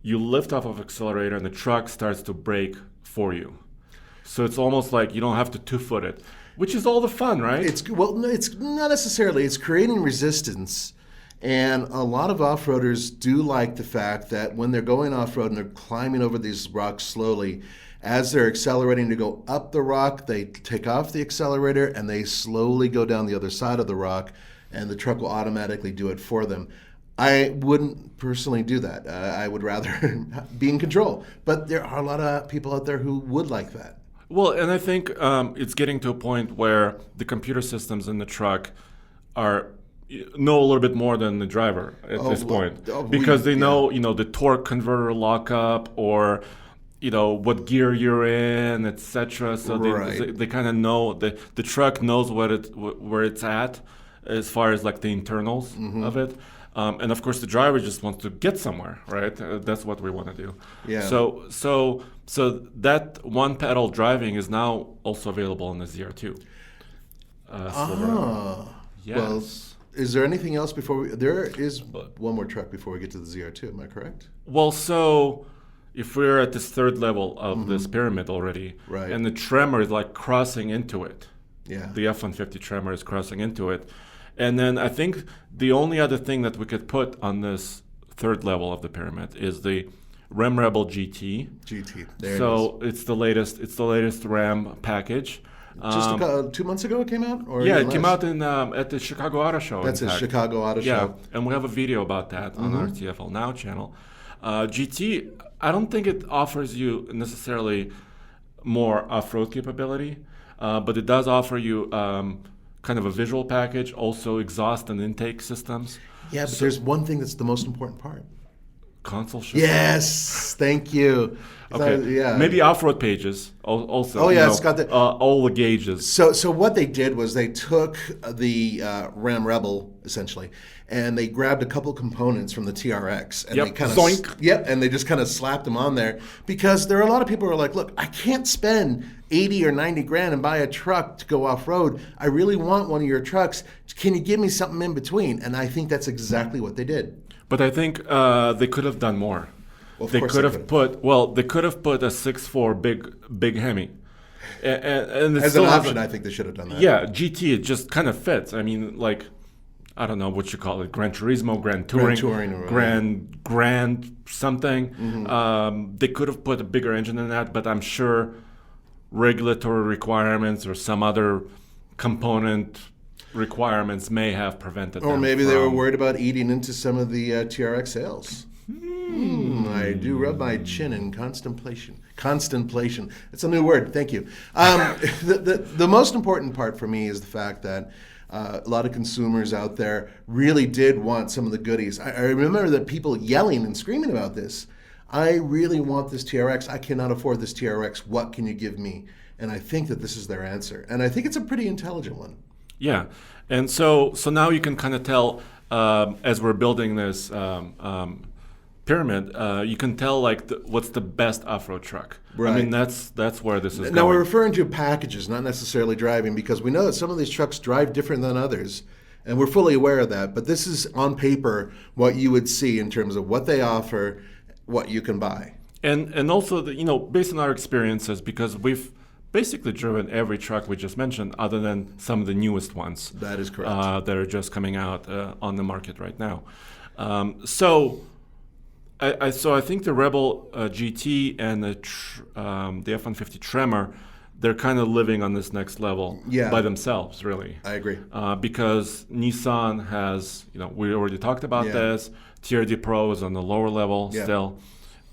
Speaker 1: You lift off of accelerator, and the truck starts to brake for you. So it's almost like you don't have to two-foot it, which is all the fun, right?
Speaker 2: It's not necessarily. It's creating resistance, and a lot of off-roaders do like the fact that when they're going off-road and they're climbing over these rocks slowly, as they're accelerating to go up the rock, they take off the accelerator and they slowly go down the other side of the rock, and the truck will automatically do it for them. I wouldn't personally do that. I would rather be in control. But there are a lot of people out there who would like that.
Speaker 1: Well, and I think it's getting to a point where the computer systems in the truck know a little bit more than the driver at this point, because they know, the torque converter lockup, or what gear you're in, etc. So they kind of know the truck knows where it's at as far as like the internals of it. And of course, the driver just wants to get somewhere, right? That's what we want to do.
Speaker 2: Yeah.
Speaker 1: So that one pedal driving is now also available in the ZR2. Yes.
Speaker 2: Well, is there anything else before there is one more truck before we get to the ZR2? Am I correct?
Speaker 1: Well, so if we're at this third level of this pyramid already,
Speaker 2: right,
Speaker 1: and the Tremor is like crossing into it.
Speaker 2: Yeah.
Speaker 1: The F-150 Tremor is crossing into it. And then I think the only other thing that we could put on this third level of the pyramid is the Ram Rebel GT.
Speaker 2: There
Speaker 1: so
Speaker 2: it is.
Speaker 1: It's the latest Ram package.
Speaker 2: Just 2 months ago it came out? Or
Speaker 1: yeah, it came out at the Chicago Auto Show.
Speaker 2: That's a Chicago Auto Show.
Speaker 1: Yeah, and we have a video about that on our TFL Now channel. GT, I don't think it offers you necessarily more off-road capability, but it does offer you kind of a visual package, also exhaust and intake systems.
Speaker 2: Yeah, but there's one thing that's the most important part.
Speaker 1: Console system.
Speaker 2: Yes, thank you.
Speaker 1: Okay. Maybe off-road pages also.
Speaker 2: Oh yeah, it's got the
Speaker 1: all the gauges.
Speaker 2: So what they did was they took the Ram Rebel essentially, and they grabbed a couple components from the TRX, and they kind of
Speaker 1: zoink.
Speaker 2: And they just kind of slapped them on there, because there are a lot of people who are like, look, I can't spend 80 or 90 grand and buy a truck to go off-road. I really want one of your trucks. Can you give me something in between? And I think that's exactly what they did.
Speaker 1: But I think they could have done more.
Speaker 2: Well,
Speaker 1: they could have put a 6'4" big Hemi. And
Speaker 2: as an option, I think they should have done that.
Speaker 1: Yeah, GT, it just kind of fits. I mean, like, I don't know what you call it, Gran Turismo, Gran Touring, Grand something. They could have put a bigger engine in that, but I'm sure regulatory requirements or some other component requirements may have prevented them.
Speaker 2: Or maybe they were worried about eating into some of the TRX sales. I do rub my chin in contemplation. Contemplation. It's a new word. Thank you. The most important part for me is the fact that a lot of consumers out there really did want some of the goodies. I remember that people yelling and screaming about this. I really want this TRX. I cannot afford this TRX. What can you give me? And I think that this is their answer. And I think it's a pretty intelligent one.
Speaker 1: Yeah, and so now you can kind of tell as we're building this pyramid, you can tell like what's the best off-road truck.
Speaker 2: Right.
Speaker 1: I mean that's where this is going.
Speaker 2: Now we're referring to packages, not necessarily driving, because we know that some of these trucks drive different than others, and we're fully aware of that. But this is on paper what you would see in terms of what they offer, what you can buy,
Speaker 1: and also based on our experiences, because we've basically driven every truck we just mentioned, other than some of the newest ones.
Speaker 2: That is correct.
Speaker 1: That are just coming out on the market right now. So I think the Rebel GT and the F-150 Tremor, they're kind of living on this next level by themselves, really.
Speaker 2: I agree.
Speaker 1: Because Nissan has, we already talked about this. Trd Pro is on the lower level still.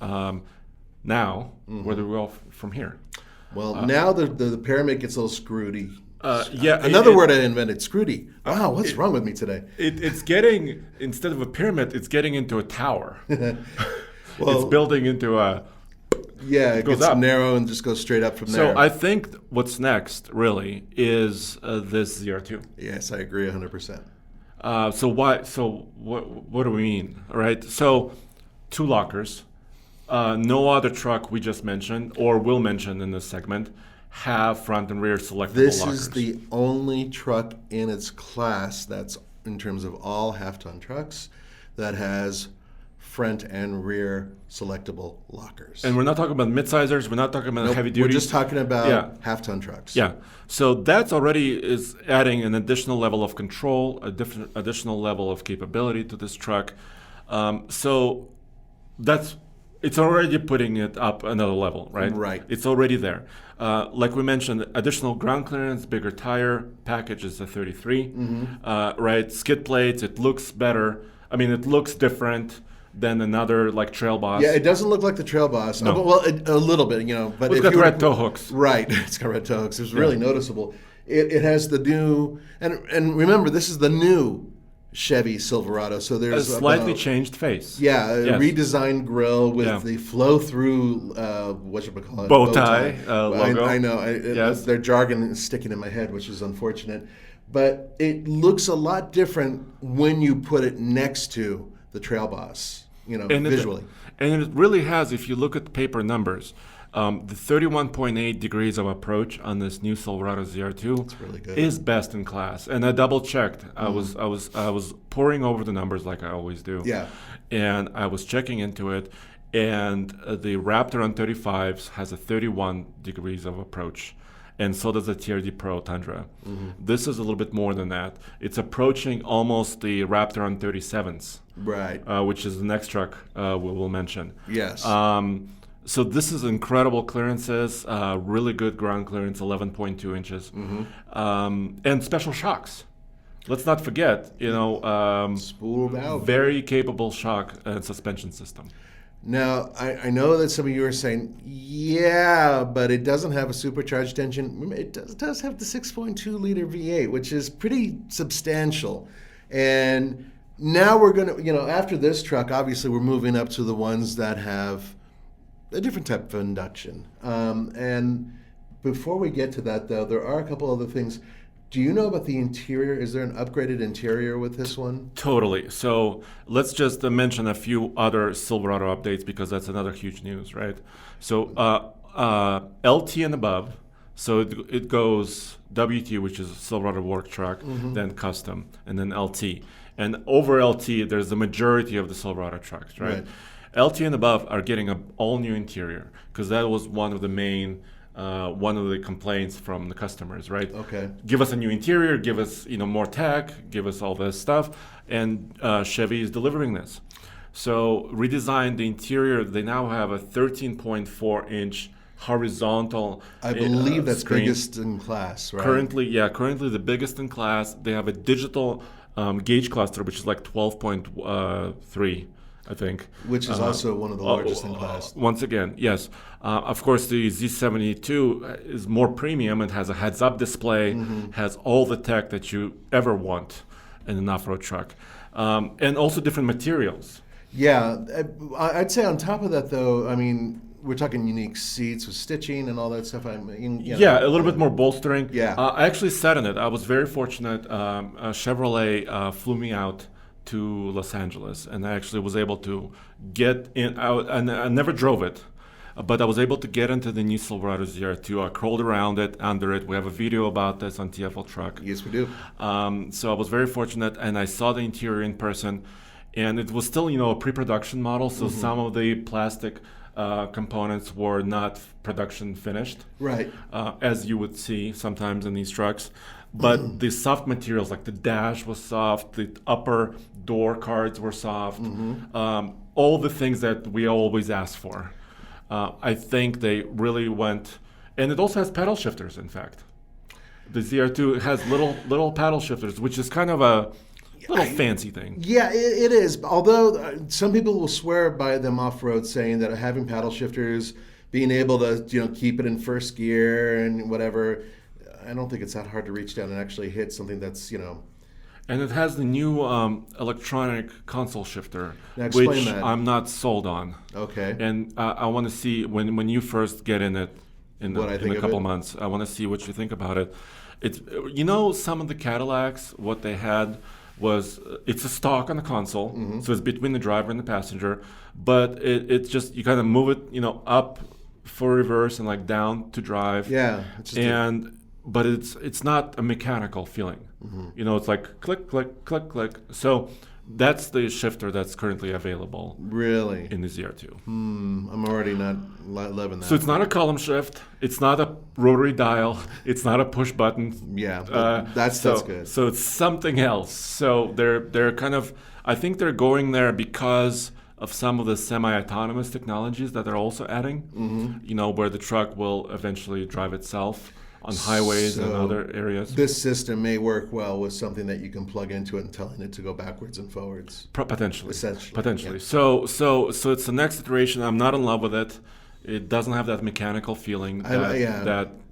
Speaker 1: Now, where do we go from here?
Speaker 2: Well, now the pyramid gets a little screwedy.
Speaker 1: Another
Speaker 2: word I invented, screwedy. Wow, what's wrong with me today?
Speaker 1: It's getting, instead of a pyramid, it's getting into a tower. It's building into a...
Speaker 2: Yeah, it gets narrow and just goes straight up from there.
Speaker 1: So I think what's next, really, is this ZR2.
Speaker 2: Yes, I agree 100%.
Speaker 1: So what do we mean? All right. So 2 lockers. No other truck we just mentioned or will mention in this segment have front and rear selectable lockers.
Speaker 2: This is the only truck in its class that's, in terms of all half-ton trucks, that has front and rear selectable lockers.
Speaker 1: And we're not talking about mid-sizers. We're not talking about heavy duty.
Speaker 2: We're just talking about half-ton trucks.
Speaker 1: Yeah. So that's already is adding an additional level of control, additional level of capability to this truck. So it's already putting it up another level, right?
Speaker 2: Right.
Speaker 1: It's already there. Like we mentioned, additional ground clearance, bigger tire, package is a 33, right? Skid plates, it looks better. I mean, it looks different than another like Trail Boss.
Speaker 2: Yeah, it doesn't look like the Trail Boss.
Speaker 1: No.
Speaker 2: Well, a little bit, But
Speaker 1: it's got red toe hooks.
Speaker 2: Right, it's got red toe hooks. It's really noticeable. It has the new, and remember, this is the new Chevy Silverado. So there's
Speaker 1: a slightly changed face.
Speaker 2: Yeah, a redesigned grille with the flow-through, whatchamacallit?
Speaker 1: Bow tie logo.
Speaker 2: I know. Their jargon is sticking in my head, which is unfortunate. But it looks a lot different when you put it next to the Trail Boss, visually.
Speaker 1: And it really has, if you look at paper numbers, the 31.8 degrees of approach on this new Silverado ZR2
Speaker 2: really good.
Speaker 1: Is best in class. And I double checked. I was poring over the numbers like I always do.
Speaker 2: Yeah.
Speaker 1: And I was checking into it, and the Raptor on 35s has a 31 degrees of approach. And so does the Trd Pro Tundra. This is a little bit more than that. It's approaching almost the Raptor on 37s,
Speaker 2: right?
Speaker 1: Which is the next truck we'll mention.
Speaker 2: Yes.
Speaker 1: So this is incredible clearances, really good ground clearance, 11.2 inches, and special shocks. Let's not forget,
Speaker 2: spooled out,
Speaker 1: very capable shock and suspension system.
Speaker 2: Now, I know that some of you are saying, yeah, but it doesn't have a supercharged engine. It does have the 6.2-liter V8, which is pretty substantial. And now we're going to, after this truck, obviously we're moving up to the ones that have a different type of induction. And before we get to that, though, there are a couple other things. Do you know about the interior? Is there an upgraded interior with this one?
Speaker 1: Totally. So let's just mention a few other Silverado updates because that's another huge news, right? So LT and above. So it goes WT, which is a Silverado work truck, then custom, and then LT. And over LT, there's the majority of the Silverado trucks, right? LT and above are getting an all-new interior because that was one of the main one of the complaints from the customers, right?
Speaker 2: Okay.
Speaker 1: Give us a new interior, give us more tech, give us all this stuff, and Chevy is delivering this. So redesigned the interior. They now have a 13.4-inch horizontal.
Speaker 2: I believe that's
Speaker 1: screen.
Speaker 2: Biggest in class, right?
Speaker 1: Currently the biggest in class. They have a digital gauge cluster, which is like 12.3. I think.
Speaker 2: Which is also one of the largest in class.
Speaker 1: Once again, yes. Of course, the Z72 is more premium. It has a heads-up display, has all the tech that you ever want in an off-road truck, and also different materials.
Speaker 2: Yeah, I'd say on top of that, though, I mean, we're talking unique seats with stitching and all that stuff.
Speaker 1: Yeah, a little bit more bolstering.
Speaker 2: Yeah.
Speaker 1: I actually sat in it. I was very fortunate. Chevrolet flew me out to Los Angeles, and I actually was able to get in. I never drove it, but I was able to get into the new Silverado ZR2. I crawled around it, under it. We have a video about this on TFL Truck.
Speaker 2: Yes, we do.
Speaker 1: So I was very fortunate, and I saw the interior in person, and it was still, a pre-production model, so some of the plastic components were not production finished,
Speaker 2: right?
Speaker 1: As you would see sometimes in these trucks. But the soft materials, like the dash was soft, the upper door cards were soft, all the things that we always ask for. I think they really went, And it also has paddle shifters, in fact. The ZR2 has little paddle shifters, which is kind of a little fancy thing.
Speaker 2: Yeah, it is. Although some people will swear by them off-road, saying that having paddle shifters, being able to keep it in first gear and whatever, I don't think it's that hard to reach down and actually hit something that's
Speaker 1: And it has the new electronic console shifter,
Speaker 2: Now explain
Speaker 1: which
Speaker 2: that.
Speaker 1: I'm not sold on.
Speaker 2: Okay.
Speaker 1: And I want to see when you first get in it in
Speaker 2: What I
Speaker 1: a
Speaker 2: think of
Speaker 1: couple
Speaker 2: it?
Speaker 1: months. I want to see what you think about it. It's some of the Cadillacs, what they had was it's a stock on the console, so it's between the driver and the passenger, but it's just you kind of move it up for reverse and like down to drive.
Speaker 2: Yeah. It's just
Speaker 1: But it's not a mechanical feeling. It's like click, click, click, click. So that's the shifter that's currently available
Speaker 2: really.
Speaker 1: in the ZR2.
Speaker 2: I'm already not loving that.
Speaker 1: So it's not a column shift. It's not a rotary dial. It's not a push button.
Speaker 2: Yeah, that's good.
Speaker 1: So it's something else. So they're kind of, I think they're going there because of some of the semi-autonomous technologies that they're also adding. Where the truck will eventually drive itself on highways and other areas.
Speaker 2: This system may work well with something that you can plug into it and telling it to go backwards and forwards.
Speaker 1: Potentially.
Speaker 2: Essentially.
Speaker 1: Potentially.
Speaker 2: Yeah.
Speaker 1: So it's the next iteration. I'm not in love with it. It doesn't have that mechanical feeling.
Speaker 2: I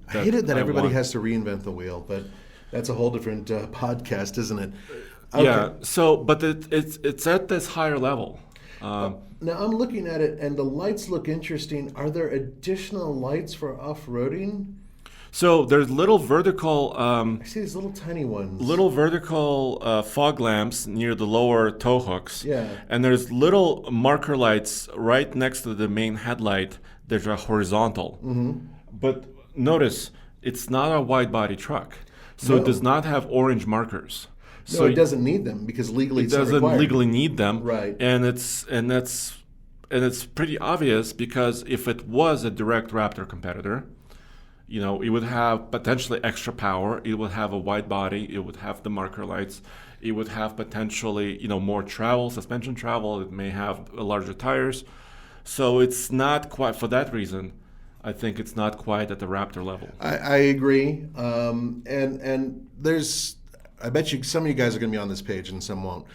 Speaker 2: hate it that everybody
Speaker 1: want.
Speaker 2: has to reinvent the wheel, but that's a whole different podcast, isn't it? Okay.
Speaker 1: Yeah. So, but it's at this higher level.
Speaker 2: Now I'm looking at it, and the lights look interesting. Are there additional lights for off-roading?
Speaker 1: So there's little vertical
Speaker 2: I see these little tiny ones.
Speaker 1: fog lamps near the lower tow hooks.
Speaker 2: Yeah.
Speaker 1: And there's little marker lights right next to the main headlight. There's a horizontal. But notice, it's not a wide body truck. So
Speaker 2: No.
Speaker 1: it does not have orange markers.
Speaker 2: No, it doesn't need them because legally
Speaker 1: It doesn't
Speaker 2: required.
Speaker 1: legally need them.
Speaker 2: Right.
Speaker 1: And it's pretty obvious because if it was a direct Raptor competitor, it would have potentially extra power. It would have a wide body. It would have the marker lights. It would have potentially, more travel, suspension travel. It may have larger tires. So it's not quite, for that reason, I think it's not quite at the Raptor level.
Speaker 2: I agree. And there's, I bet you some of you guys are going to be on this page and some won't.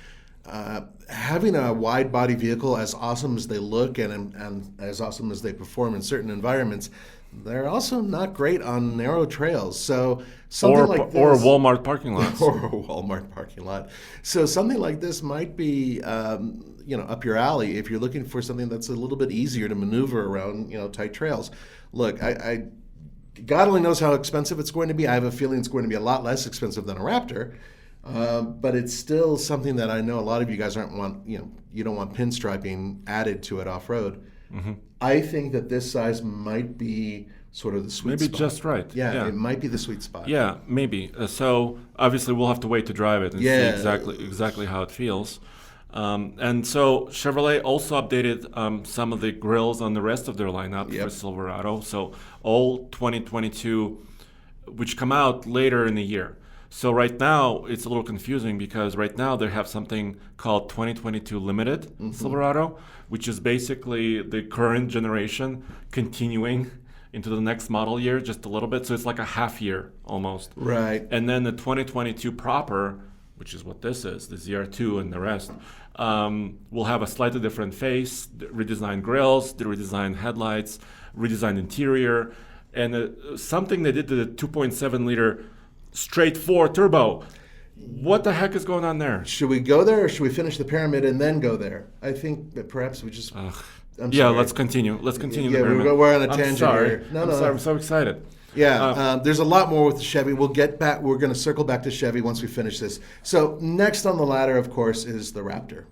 Speaker 2: Having a wide body vehicle, as awesome as they look and as awesome as they perform in certain environments, they're also not great on narrow trails. So something like this,
Speaker 1: or Walmart parking lots.
Speaker 2: or a Walmart parking lot. So something like this might be, up your alley if you're looking for something that's a little bit easier to maneuver around, tight trails. Look, I God only knows how expensive it's going to be. I have a feeling it's going to be a lot less expensive than a Raptor. But it's still something that I know a lot of you guys you don't want pinstriping added to it off-road. I think that this size might be sort of the sweet spot.
Speaker 1: Maybe just right.
Speaker 2: Yeah, it might be the sweet spot.
Speaker 1: Yeah, maybe. So obviously we'll have to wait to drive it and see exactly how it feels. And so Chevrolet also updated some of the grills on the rest of their lineup for Silverado. So all 2022, which come out later in the year. So right now it's a little confusing because right now they have something called 2022 Limited Silverado, which is basically the current generation continuing into the next model year just a little bit. So it's like a half year almost.
Speaker 2: Right.
Speaker 1: And then the 2022 proper, which is what this is, the ZR2 and the rest, will have a slightly different face, redesigned grills, the redesigned headlights, redesigned interior, and something they did to the 2.7 liter straight 4 turbo. What the heck is going on there?
Speaker 2: Should we go there or should we finish the pyramid and then go there? I think that perhaps we just...
Speaker 1: Yeah, let's continue. Let's continue the pyramid.
Speaker 2: We're on a tangent here.
Speaker 1: No, sorry, I'm so excited.
Speaker 2: Yeah, there's a lot more with the Chevy. We'll get back. We're going to circle back to Chevy once we finish this. So next on the ladder, of course, is the Raptor.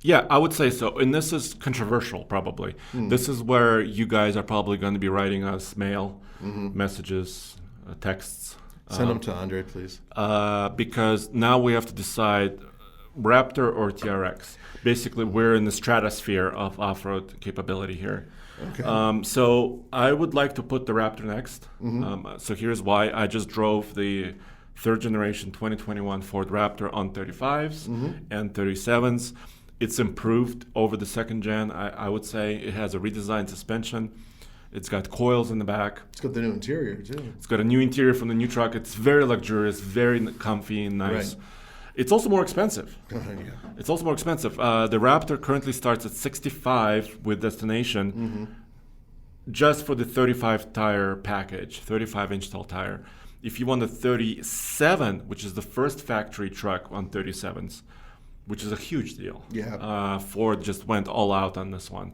Speaker 1: Yeah, I would say so. And this is controversial, probably. This is where you guys are probably going to be writing us mail, messages, texts.
Speaker 2: Send them to Andre, please.
Speaker 1: Because now we have to decide Raptor or TRX. Basically, we're in the stratosphere of off-road capability here.
Speaker 2: Okay.
Speaker 1: So I would like to put the Raptor next. So here's why. I just drove the third generation 2021 Ford Raptor on 35s and 37s. It's improved over the second gen, I would say. It has a redesigned suspension. It's got coils in the back.
Speaker 2: It's got the new interior too.
Speaker 1: It's got a new interior from the new truck. It's very luxurious, very comfy and nice.
Speaker 2: Right.
Speaker 1: It's also more expensive.
Speaker 2: Yeah.
Speaker 1: It's also more expensive. The Raptor currently starts at $65 with destination, just for the 35 tire package, 35-inch tall tire. If you want a 37, which is the first factory truck on 37s, which is a huge deal.
Speaker 2: Yeah.
Speaker 1: Ford just went all out on this one.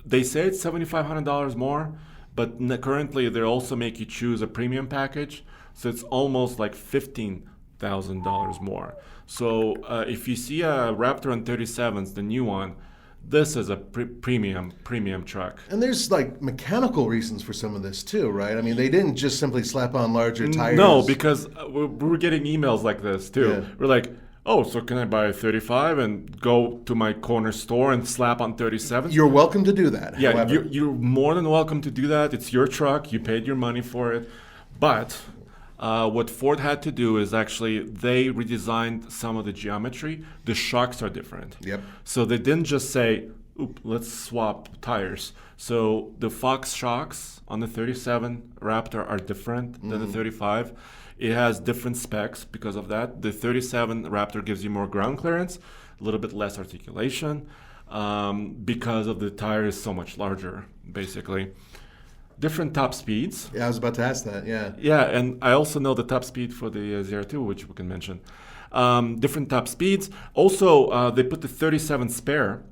Speaker 1: They say it's $7,500 more, but currently they also make you choose a premium package, so it's almost like $15,000 more. So if you see a Raptor on 37s, the new one, this is a premium truck.
Speaker 2: And there's like mechanical reasons for some of this too, right? I mean, they didn't just simply slap on larger tires.
Speaker 1: No, because we're getting emails like this too.
Speaker 2: Yeah.
Speaker 1: We're like, oh, so can I buy a 35 and go to my corner store and slap on 37?
Speaker 2: You're welcome to do that.
Speaker 1: Yeah,
Speaker 2: however.
Speaker 1: you're more than welcome to do that. It's your truck. You paid your money for it. But what Ford had to do is actually they redesigned some of the geometry. The shocks are different.
Speaker 2: Yep.
Speaker 1: So they didn't just say, oop, let's swap tires. So the Fox shocks on the 37 Raptor are different than the 35. It has different specs because of that. The 37 Raptor gives you more ground clearance, a little bit less articulation, because of the tire is so much larger, basically. Different top speeds.
Speaker 2: Yeah, I was about to ask that. Yeah.
Speaker 1: Yeah, and I also know the top speed for the ZR2, which we can mention. Different top speeds. Also, they put the 37 spare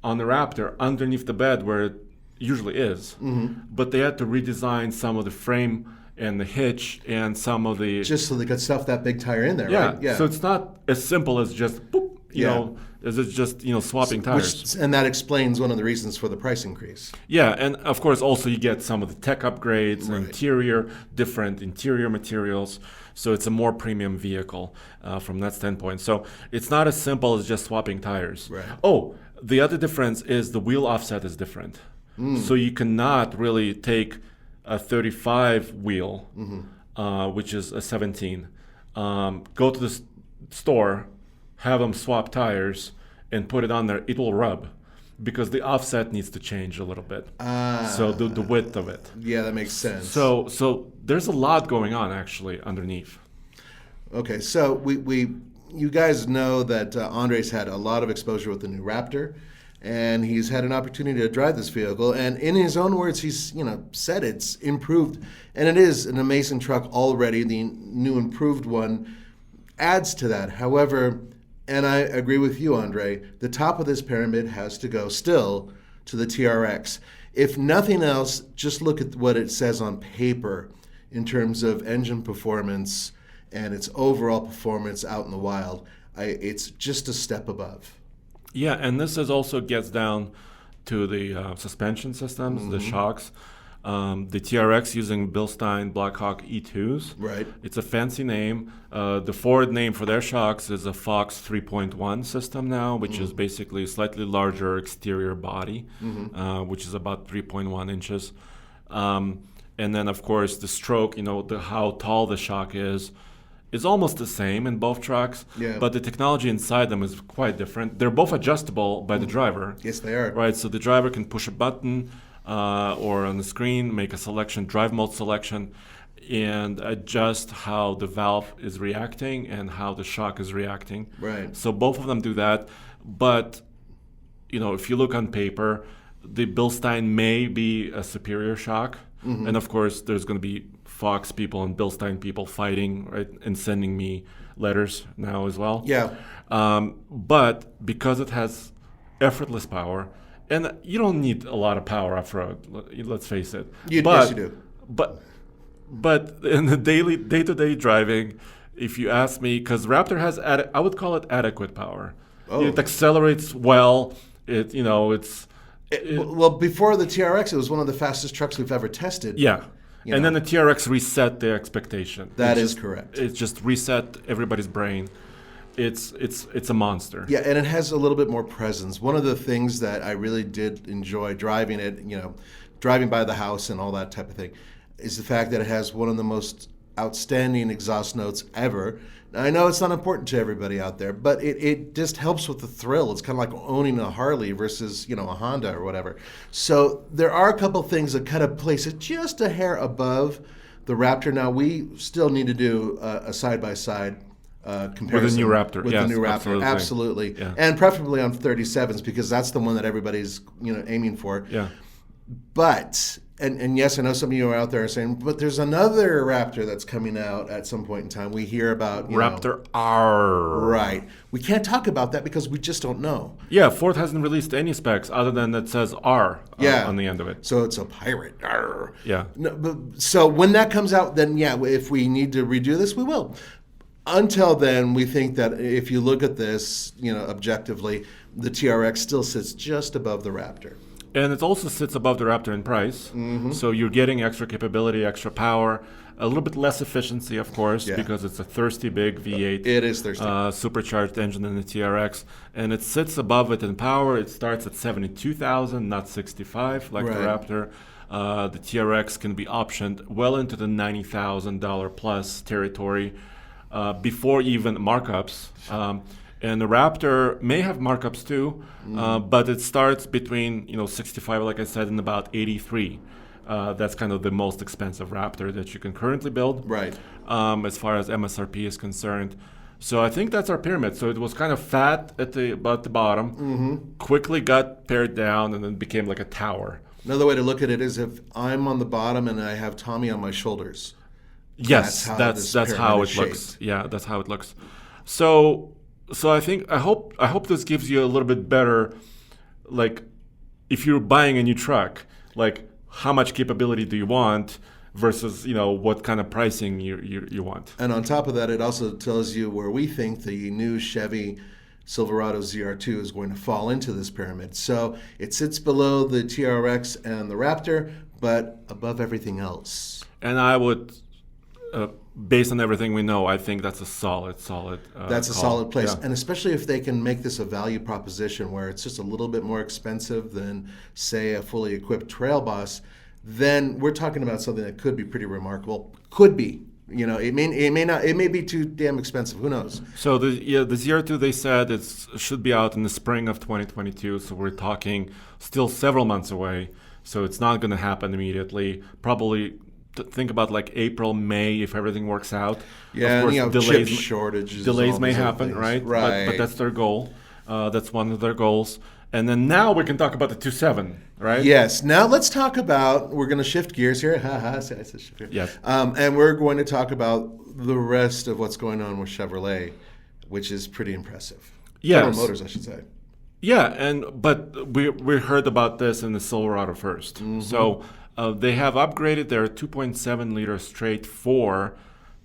Speaker 1: on the Raptor underneath the bed where it usually is. But they had to redesign some of the frame and the hitch and some of the...
Speaker 2: Just so they could stuff that big tire in there,
Speaker 1: yeah,
Speaker 2: right? Yeah.
Speaker 1: So it's not as simple as just, boop, you know, as it's just, swapping tires.
Speaker 2: And that explains one of the reasons for the price increase.
Speaker 1: Yeah, and of course also you get some of the tech upgrades,
Speaker 2: Right.
Speaker 1: different interior materials. So it's a more premium vehicle from that standpoint. So it's not as simple as just swapping tires.
Speaker 2: Right.
Speaker 1: Oh, the other difference is the wheel offset is different. So you cannot really take a 35 wheel, which is a 17, go to the store, have them swap tires, and put it on there. It will rub because the offset needs to change a little bit. So the width of it.
Speaker 2: Yeah, that makes sense.
Speaker 1: So there's a lot going on actually underneath.
Speaker 2: Okay, so you guys know that Andres had a lot of exposure with the new Raptor, and he's had an opportunity to drive this vehicle. And in his own words, he's said it's improved, and it is an amazing truck already. The new improved one adds to that. However, and I agree with you, Andre, the top of this pyramid has to go still to the TRX. If nothing else, just look at what it says on paper in terms of engine performance and its overall performance out in the wild. It's just a step above.
Speaker 1: Yeah, and this also gets down to the suspension systems, the shocks. The TRX using Bilstein Blackhawk E2s.
Speaker 2: Right.
Speaker 1: It's a fancy name. The Ford name for their shocks is a Fox 3.1 system now, which is basically a slightly larger exterior body, which is about 3.1 inches. And then, of course, the stroke, how tall the shock is almost the same in both trucks, but the technology inside them is quite different. They're both adjustable by the driver.
Speaker 2: Yes, they are.
Speaker 1: Right, so the driver can push a button or on the screen, make a selection, drive mode selection, and adjust how the valve is reacting and how the shock is reacting.
Speaker 2: Right.
Speaker 1: So both of them do that. But, if you look on paper, the Bilstein may be a superior shock. And of course, there's going to be Fox people and Bilstein people fighting, right, and sending me letters now as well.
Speaker 2: Yeah.
Speaker 1: But because it has effortless power, and you don't need a lot of power off-road, let's face it.
Speaker 2: Yes, you do.
Speaker 1: But in the day-to-day driving, if you ask me, because Raptor has, I would call it adequate power.
Speaker 2: Oh.
Speaker 1: It accelerates well.
Speaker 2: Well, before the TRX, it was one of the fastest trucks we've ever tested.
Speaker 1: Yeah. And then the TRX reset the expectation.
Speaker 2: That is correct.
Speaker 1: It just reset everybody's brain. It's a monster.
Speaker 2: Yeah, and it has a little bit more presence. One of the things that I really did enjoy driving it, driving by the house and all that type of thing, is the fact that it has one of the most outstanding exhaust notes ever. Now, I know it's not important to everybody out there, but it just helps with the thrill. It's kind of like owning a Harley versus, a Honda or whatever. So there are a couple things that kind of place it just a hair above the Raptor. Now, we still need to do a side-by-side comparison.
Speaker 1: With the new Raptor.
Speaker 2: With
Speaker 1: yes,
Speaker 2: the new Raptor, absolutely.
Speaker 1: Yeah.
Speaker 2: And preferably on 37s because that's the one that everybody's, aiming for.
Speaker 1: Yeah.
Speaker 2: But... And yes, I know some of you are out there saying, but there's another Raptor that's coming out at some point in time. We hear about
Speaker 1: Raptor R.
Speaker 2: Right. We can't talk about that because we just don't know.
Speaker 1: Yeah, Ford hasn't released any specs other than it says R on the end of it.
Speaker 2: So it's a pirate. Arr.
Speaker 1: Yeah.
Speaker 2: No, but, so when that comes out, then if we need to redo this, we will. Until then, we think that if you look at this, objectively, the TRX still sits just above the Raptor.
Speaker 1: And it also sits above the Raptor in price. Mm-hmm. So you're getting extra capability, extra power, a little bit less efficiency, of course, because it's a thirsty big V8.
Speaker 2: It is thirsty.
Speaker 1: Supercharged engine in the TRX. And it sits above it in power. It starts at 72,000, not 65 like the Raptor. The TRX can be optioned well into the $90,000 plus territory before even markups. And the Raptor may have markups too, but it starts between 65, like I said, and about 83. That's kind of the most expensive Raptor that you can currently build,
Speaker 2: right?
Speaker 1: As far as MSRP is concerned. So I think that's our pyramid. So it was kind of fat at the bottom, quickly got pared down, and then became like a tower.
Speaker 2: Another way to look at it is if I'm on the bottom and I have Tommy on my shoulders.
Speaker 1: Yes, that's how it looks. Yeah, that's how it looks. So I hope this gives you a little bit better, like, if you're buying a new truck, like how much capability do you want versus what kind of pricing you want.
Speaker 2: And on top of that, it also tells you where we think the new Chevy Silverado ZR2 is going to fall into this pyramid. So it sits below the TRX and the Raptor, but above everything else.
Speaker 1: And I would. Based on everything we know, I think that's a solid.
Speaker 2: That's a
Speaker 1: call.
Speaker 2: solid place,
Speaker 1: yeah.
Speaker 2: And especially if they can make this a value proposition where it's just a little bit more expensive than, say, a fully equipped Trail Boss, then we're talking about something that could be pretty remarkable. Could be, it may not. It may be too damn expensive. Who knows?
Speaker 1: So the ZR2, they said it should be out in the spring of 2022. So we're talking still several months away. So it's not going to happen immediately. Probably. Think about like April, May, if everything works out.
Speaker 2: Yeah,
Speaker 1: of course,
Speaker 2: chip shortages.
Speaker 1: Delays may happen, right?
Speaker 2: Right.
Speaker 1: But that's their goal. That's one of their goals. And then now we can talk about the 2.7, right?
Speaker 2: Yes. Now let's talk about. We're going to shift gears here. I said shift gears.
Speaker 1: Yes.
Speaker 2: And we're going to talk about the rest of what's going on with Chevrolet, which is pretty impressive.
Speaker 1: Yes.
Speaker 2: General Motors, I should say.
Speaker 1: Yeah, but we heard about this in the Silverado first. Mm-hmm. So. They have upgraded their 2.7 liter straight 4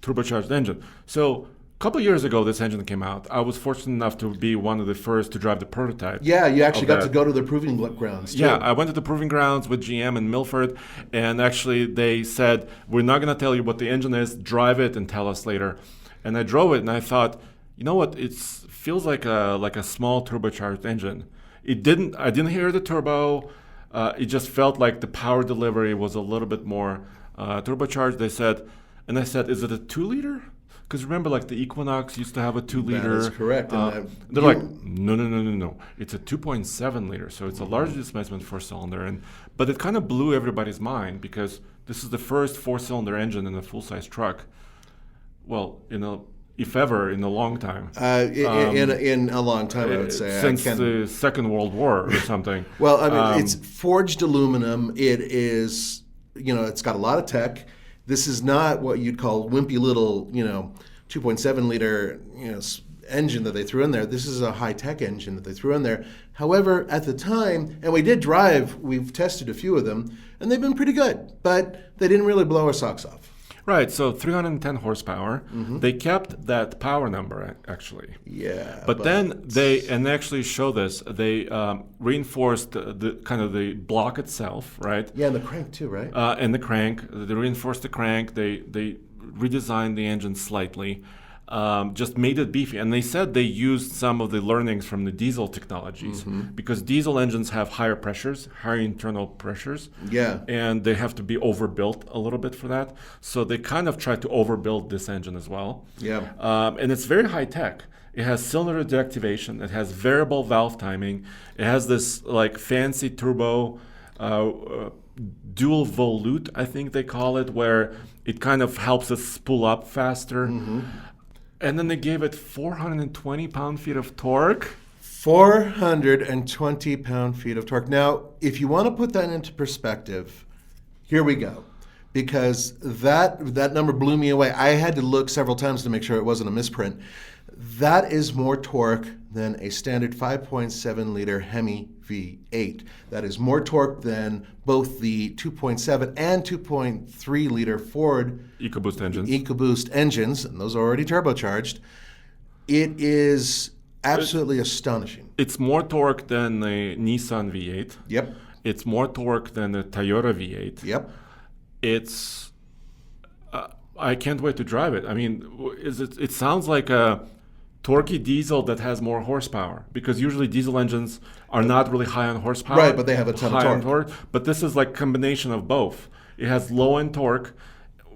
Speaker 1: turbocharged engine. So a couple years ago, this engine came out. I was fortunate enough to be one of the first to drive the prototype.
Speaker 2: Yeah, you actually got to go to the proving grounds, too.
Speaker 1: Yeah, I went to the proving grounds with GM in Milford, and actually they said, we're not going to tell you what the engine is, drive it and tell us later. And I drove it, and I thought, you know what, it feels like a small turbocharged engine. I didn't hear the turbo. It just felt like the power delivery was a little bit more turbocharged. They said, and I said, is it a 2 liter? Because remember, like the Equinox used to have a 2 liter.
Speaker 2: That is correct.
Speaker 1: They're like, no. It's a 2.7 liter, so it's a large displacement 4-cylinder. But it kind of blew everybody's mind because this is the first 4-cylinder engine in a full-size truck. Well, if ever, in a long time.
Speaker 2: In a long time, I would say.
Speaker 1: Since the Second World War or something.
Speaker 2: Well, I mean, it's forged aluminum. It is, it's got a lot of tech. This is not what you'd call wimpy little, 2.7 liter, engine that they threw in there. This is a high-tech engine that they threw in there. However, at the time, and we've tested a few of them, and they've been pretty good, but they didn't really blow our socks off.
Speaker 1: Right, so 310 horsepower. Mm-hmm. They kept that power number, actually.
Speaker 2: Yeah.
Speaker 1: But then they actually show this, they reinforced the kind of the block itself, right?
Speaker 2: Yeah, and the crank too, right?
Speaker 1: And the crank. They reinforced the crank. They redesigned the engine slightly. just made it beefy. And they said they used some of the learnings from the diesel technologies because diesel engines have higher pressures, higher internal pressures.
Speaker 2: Yeah.
Speaker 1: And they have to be overbuilt a little bit for that. So they kind of tried to overbuild this engine as well.
Speaker 2: Yeah.
Speaker 1: And it's very high tech. It has cylinder deactivation. It has variable valve timing. It has this like fancy turbo dual volute, I think they call it, where it kind of helps us spool up faster. And then they gave it 420 pound-feet of torque.
Speaker 2: 420 pound-feet of torque. Now, if you want to put that into perspective, here we go. Because that number blew me away. I had to look several times to make sure it wasn't a misprint. That is more torque than a standard 5.7 liter Hemi V8. That is more torque than both the 2.7 and 2.3 liter Ford
Speaker 1: EcoBoost
Speaker 2: engines, and those are already turbocharged. It is absolutely astonishing.
Speaker 1: It's more torque than the Nissan V8.
Speaker 2: Yep.
Speaker 1: It's more torque than the Toyota V8.
Speaker 2: Yep.
Speaker 1: It's I can't wait to drive it. I mean, it sounds like a torquey diesel that has more horsepower, because usually diesel engines are not really high on horsepower.
Speaker 2: Right, but they have a ton of torque.
Speaker 1: But this is like a combination of both. It has low-end torque,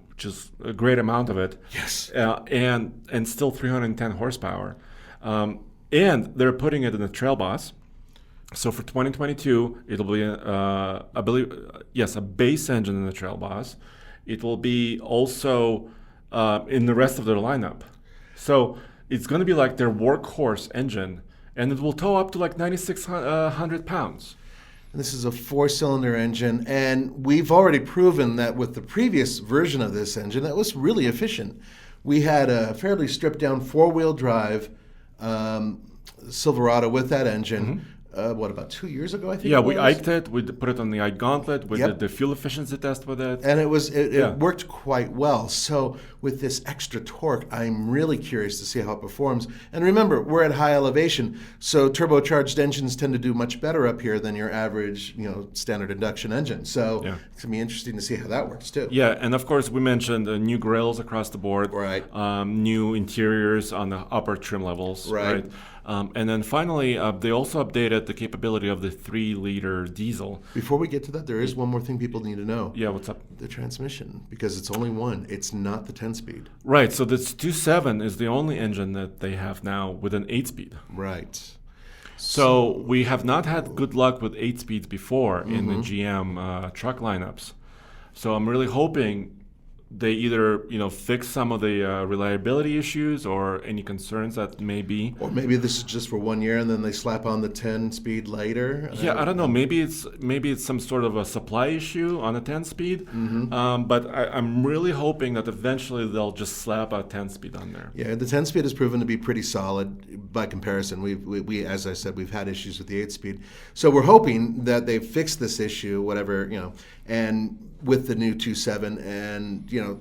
Speaker 1: which is a great amount of it.
Speaker 2: Yes.
Speaker 1: And still 310 horsepower. And they're putting it in the Trail Boss. So for 2022, it'll be, I believe, a base engine in the Trail Boss. It will be also in the rest of their lineup. So it's going to be like their workhorse engine, and it will tow up to like 9,600 pounds.
Speaker 2: And this is a 4-cylinder engine, and we've already proven that with the previous version of this engine, that was really efficient. We had a fairly stripped-down 4-wheel drive Silverado with that engine. About 2 years ago, I think?
Speaker 1: Yeah, we iked it. We put it on the Ike Gauntlet. We did the fuel efficiency test with it.
Speaker 2: And it worked quite well. So with this extra torque, I'm really curious to see how it performs. And remember, we're at high elevation, so turbocharged engines tend to do much better up here than your average, standard induction engine. So it's going to be interesting to see how that works too.
Speaker 1: Yeah, and of course, we mentioned new grills across the board.
Speaker 2: Right.
Speaker 1: New interiors on the upper trim levels.
Speaker 2: Right.
Speaker 1: And then finally, they also updated the capability of the 3-liter diesel.
Speaker 2: Before we get to that, there is one more thing people need to know.
Speaker 1: Yeah, what's up?
Speaker 2: The transmission, because it's only one. It's not the 10-speed.
Speaker 1: Right, so this 2.7 is the only engine that they have now with an 8-speed.
Speaker 2: Right.
Speaker 1: So we have not had good luck with 8 speeds before in the GM truck lineups. So I'm really hoping they either fix some of the reliability issues or any concerns that may be.
Speaker 2: Or maybe this is just for 1 year and then they slap on the 10-speed later.
Speaker 1: Yeah, I don't know. Maybe it's some sort of a supply issue on a 10-speed. But I'm really hoping that eventually they'll just slap a 10-speed on there.
Speaker 2: Yeah, the 10-speed has proven to be pretty solid by comparison. We as I said, we've had issues with the 8-speed. So we're hoping that they've fixed this issue, whatever, and with the new 2.7, and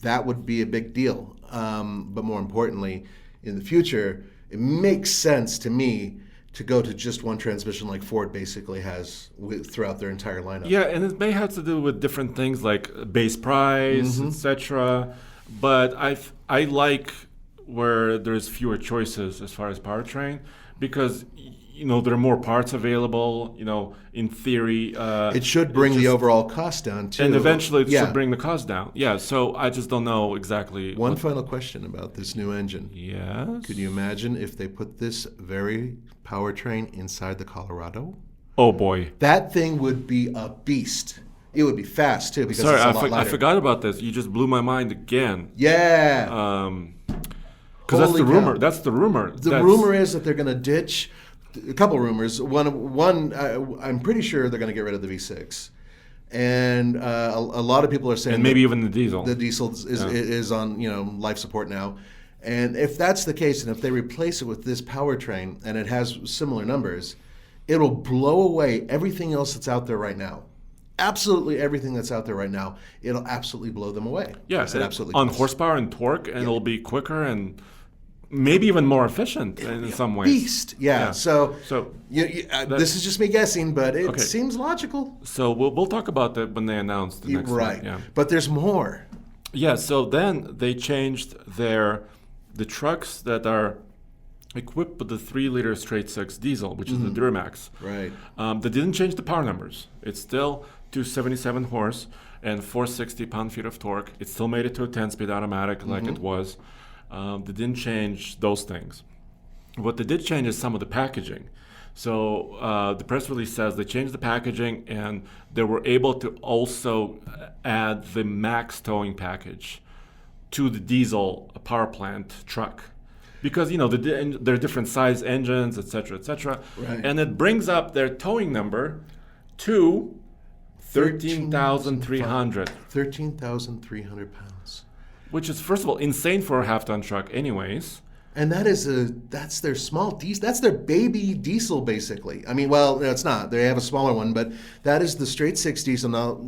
Speaker 2: that would be a big deal. But more importantly, in the future, it makes sense to me to go to just one transmission like Ford basically has throughout their entire lineup.
Speaker 1: Yeah, and it may have to do with different things like base price, etc. But I like where there's fewer choices as far as powertrain, because there are more parts available. In theory,
Speaker 2: it should bring the overall cost down too,
Speaker 1: and eventually it should bring the cost down. Yeah. So I just don't know exactly.
Speaker 2: One final question about this new engine.
Speaker 1: Yes.
Speaker 2: Could you imagine if they put this very powertrain inside the Colorado?
Speaker 1: Oh boy,
Speaker 2: that thing would be a beast. It would be fast too, because it's a lot lighter.
Speaker 1: I forgot about this. You just blew my mind again.
Speaker 2: Yeah.
Speaker 1: Because that's the rumor. That's the rumor.
Speaker 2: The rumor is that they're going to ditch. A couple rumors. One, I'm pretty sure they're going to get rid of the V6, and a lot of people are saying,
Speaker 1: and maybe even the diesel.
Speaker 2: The diesel is on life support now, and if that's the case, and if they replace it with this powertrain and it has similar numbers, it'll blow away everything else that's out there right now. Absolutely everything that's out there right now, it'll absolutely blow them away.
Speaker 1: Yes,
Speaker 2: it absolutely
Speaker 1: on
Speaker 2: does.
Speaker 1: Horsepower and torque, and it'll be quicker and maybe even more efficient in some ways.
Speaker 2: Beast, yeah. So this is just me guessing, but it seems logical.
Speaker 1: So we'll talk about that when they announce the next one.
Speaker 2: Right, but there's more.
Speaker 1: Yeah, so then they changed their the trucks that are equipped with the 3-liter straight six diesel, which is the Duramax.
Speaker 2: Right.
Speaker 1: They didn't change the power numbers. It's still 277 horse and 460 pound-feet of torque. It still made it to a 10-speed automatic like it was. They didn't change those things. What they did change is some of the packaging. So the press release says they changed the packaging and they were able to also add the max towing package to the diesel power plant truck. Because, there are different size engines, et cetera,
Speaker 2: Right.
Speaker 1: and it brings up their towing number to 13,300.
Speaker 2: 13,300 pounds.
Speaker 1: Which is, first of all, insane for a half-ton truck anyways.
Speaker 2: And that's their small diesel. That's their baby diesel, basically. I mean, well, no, it's not. They have a smaller one, but that is the straight six diesel now.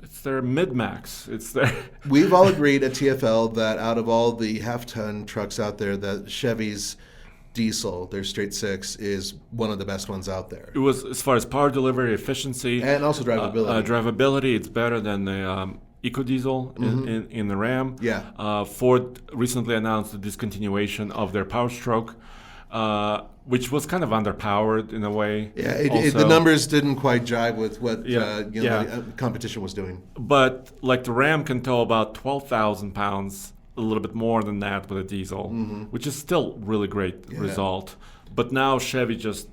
Speaker 1: It's their mid-max. It's their.
Speaker 2: We've all agreed at TFL that out of all the half-ton trucks out there, that Chevy's diesel, their straight six, is one of the best ones out there.
Speaker 1: It was, as far as power delivery, efficiency,
Speaker 2: And also drivability.
Speaker 1: drivability. It's better than the EcoDiesel in the Ram.
Speaker 2: Yeah.
Speaker 1: Ford recently announced the discontinuation of their Power Stroke, which was kind of underpowered in a way.
Speaker 2: Yeah,
Speaker 1: Also,
Speaker 2: the numbers didn't quite jive with what
Speaker 1: Yeah.
Speaker 2: the competition was doing.
Speaker 1: But like the Ram can tow about 12,000 pounds, a little bit more than that with a diesel, which is still really great result. But now Chevy just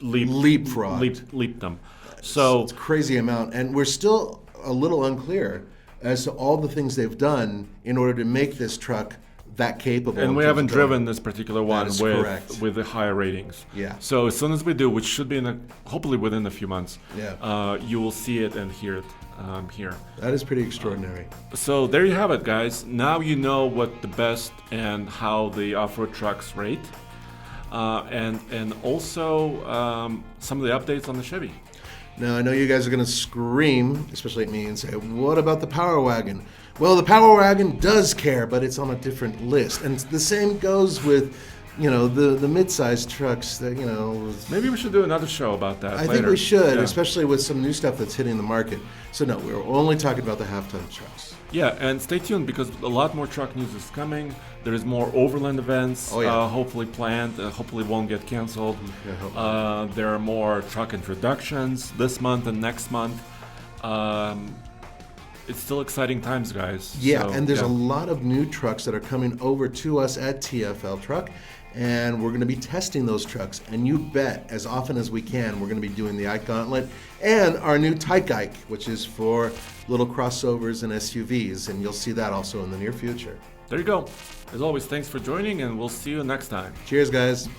Speaker 1: leaped them. So
Speaker 2: It's a crazy amount, and we're still a little unclear as to all the things they've done in order to make this truck that capable.
Speaker 1: and
Speaker 2: in
Speaker 1: we
Speaker 2: terms
Speaker 1: haven't
Speaker 2: of going.
Speaker 1: driven this particular one
Speaker 2: is correct.
Speaker 1: with the higher ratings.
Speaker 2: Yeah.
Speaker 1: So as soon as we do, which should be hopefully within a few months,
Speaker 2: Yeah.
Speaker 1: you will see it and hear it here.
Speaker 2: That is pretty extraordinary.
Speaker 1: So there you have it, guys. Now you know what the best and how the off-road trucks rate, and also some of the updates on the Chevy.
Speaker 2: Now, I know you guys are going to scream, especially at me, and say, what about the Power Wagon? Well, the Power Wagon does care, but it's on a different list. And the same goes with, the mid-sized trucks that,
Speaker 1: Maybe we should do another show about that
Speaker 2: I
Speaker 1: later.
Speaker 2: think we should,
Speaker 1: Yeah.
Speaker 2: especially with some new stuff that's hitting the market. So no, we're only talking about the half-ton trucks.
Speaker 1: Yeah, and stay tuned because a lot more truck news is coming. There is more overland events,
Speaker 2: Oh, yeah.
Speaker 1: hopefully planned. Hopefully won't get canceled.
Speaker 2: Yeah, hope
Speaker 1: There are more truck introductions this month and next month. It's still exciting times, guys.
Speaker 2: Yeah,
Speaker 1: So,
Speaker 2: and there's a lot of new trucks that are coming over to us at TFL Truck, and we're going to be testing those trucks. And you bet, as often as we can, we're going to be doing the Ike Gauntlet and our new Tyke Ike, which is for little crossovers and SUVs, and you'll see that also in the near future.
Speaker 1: There you go. As always, thanks for joining, and we'll see you next time.
Speaker 2: Cheers, guys.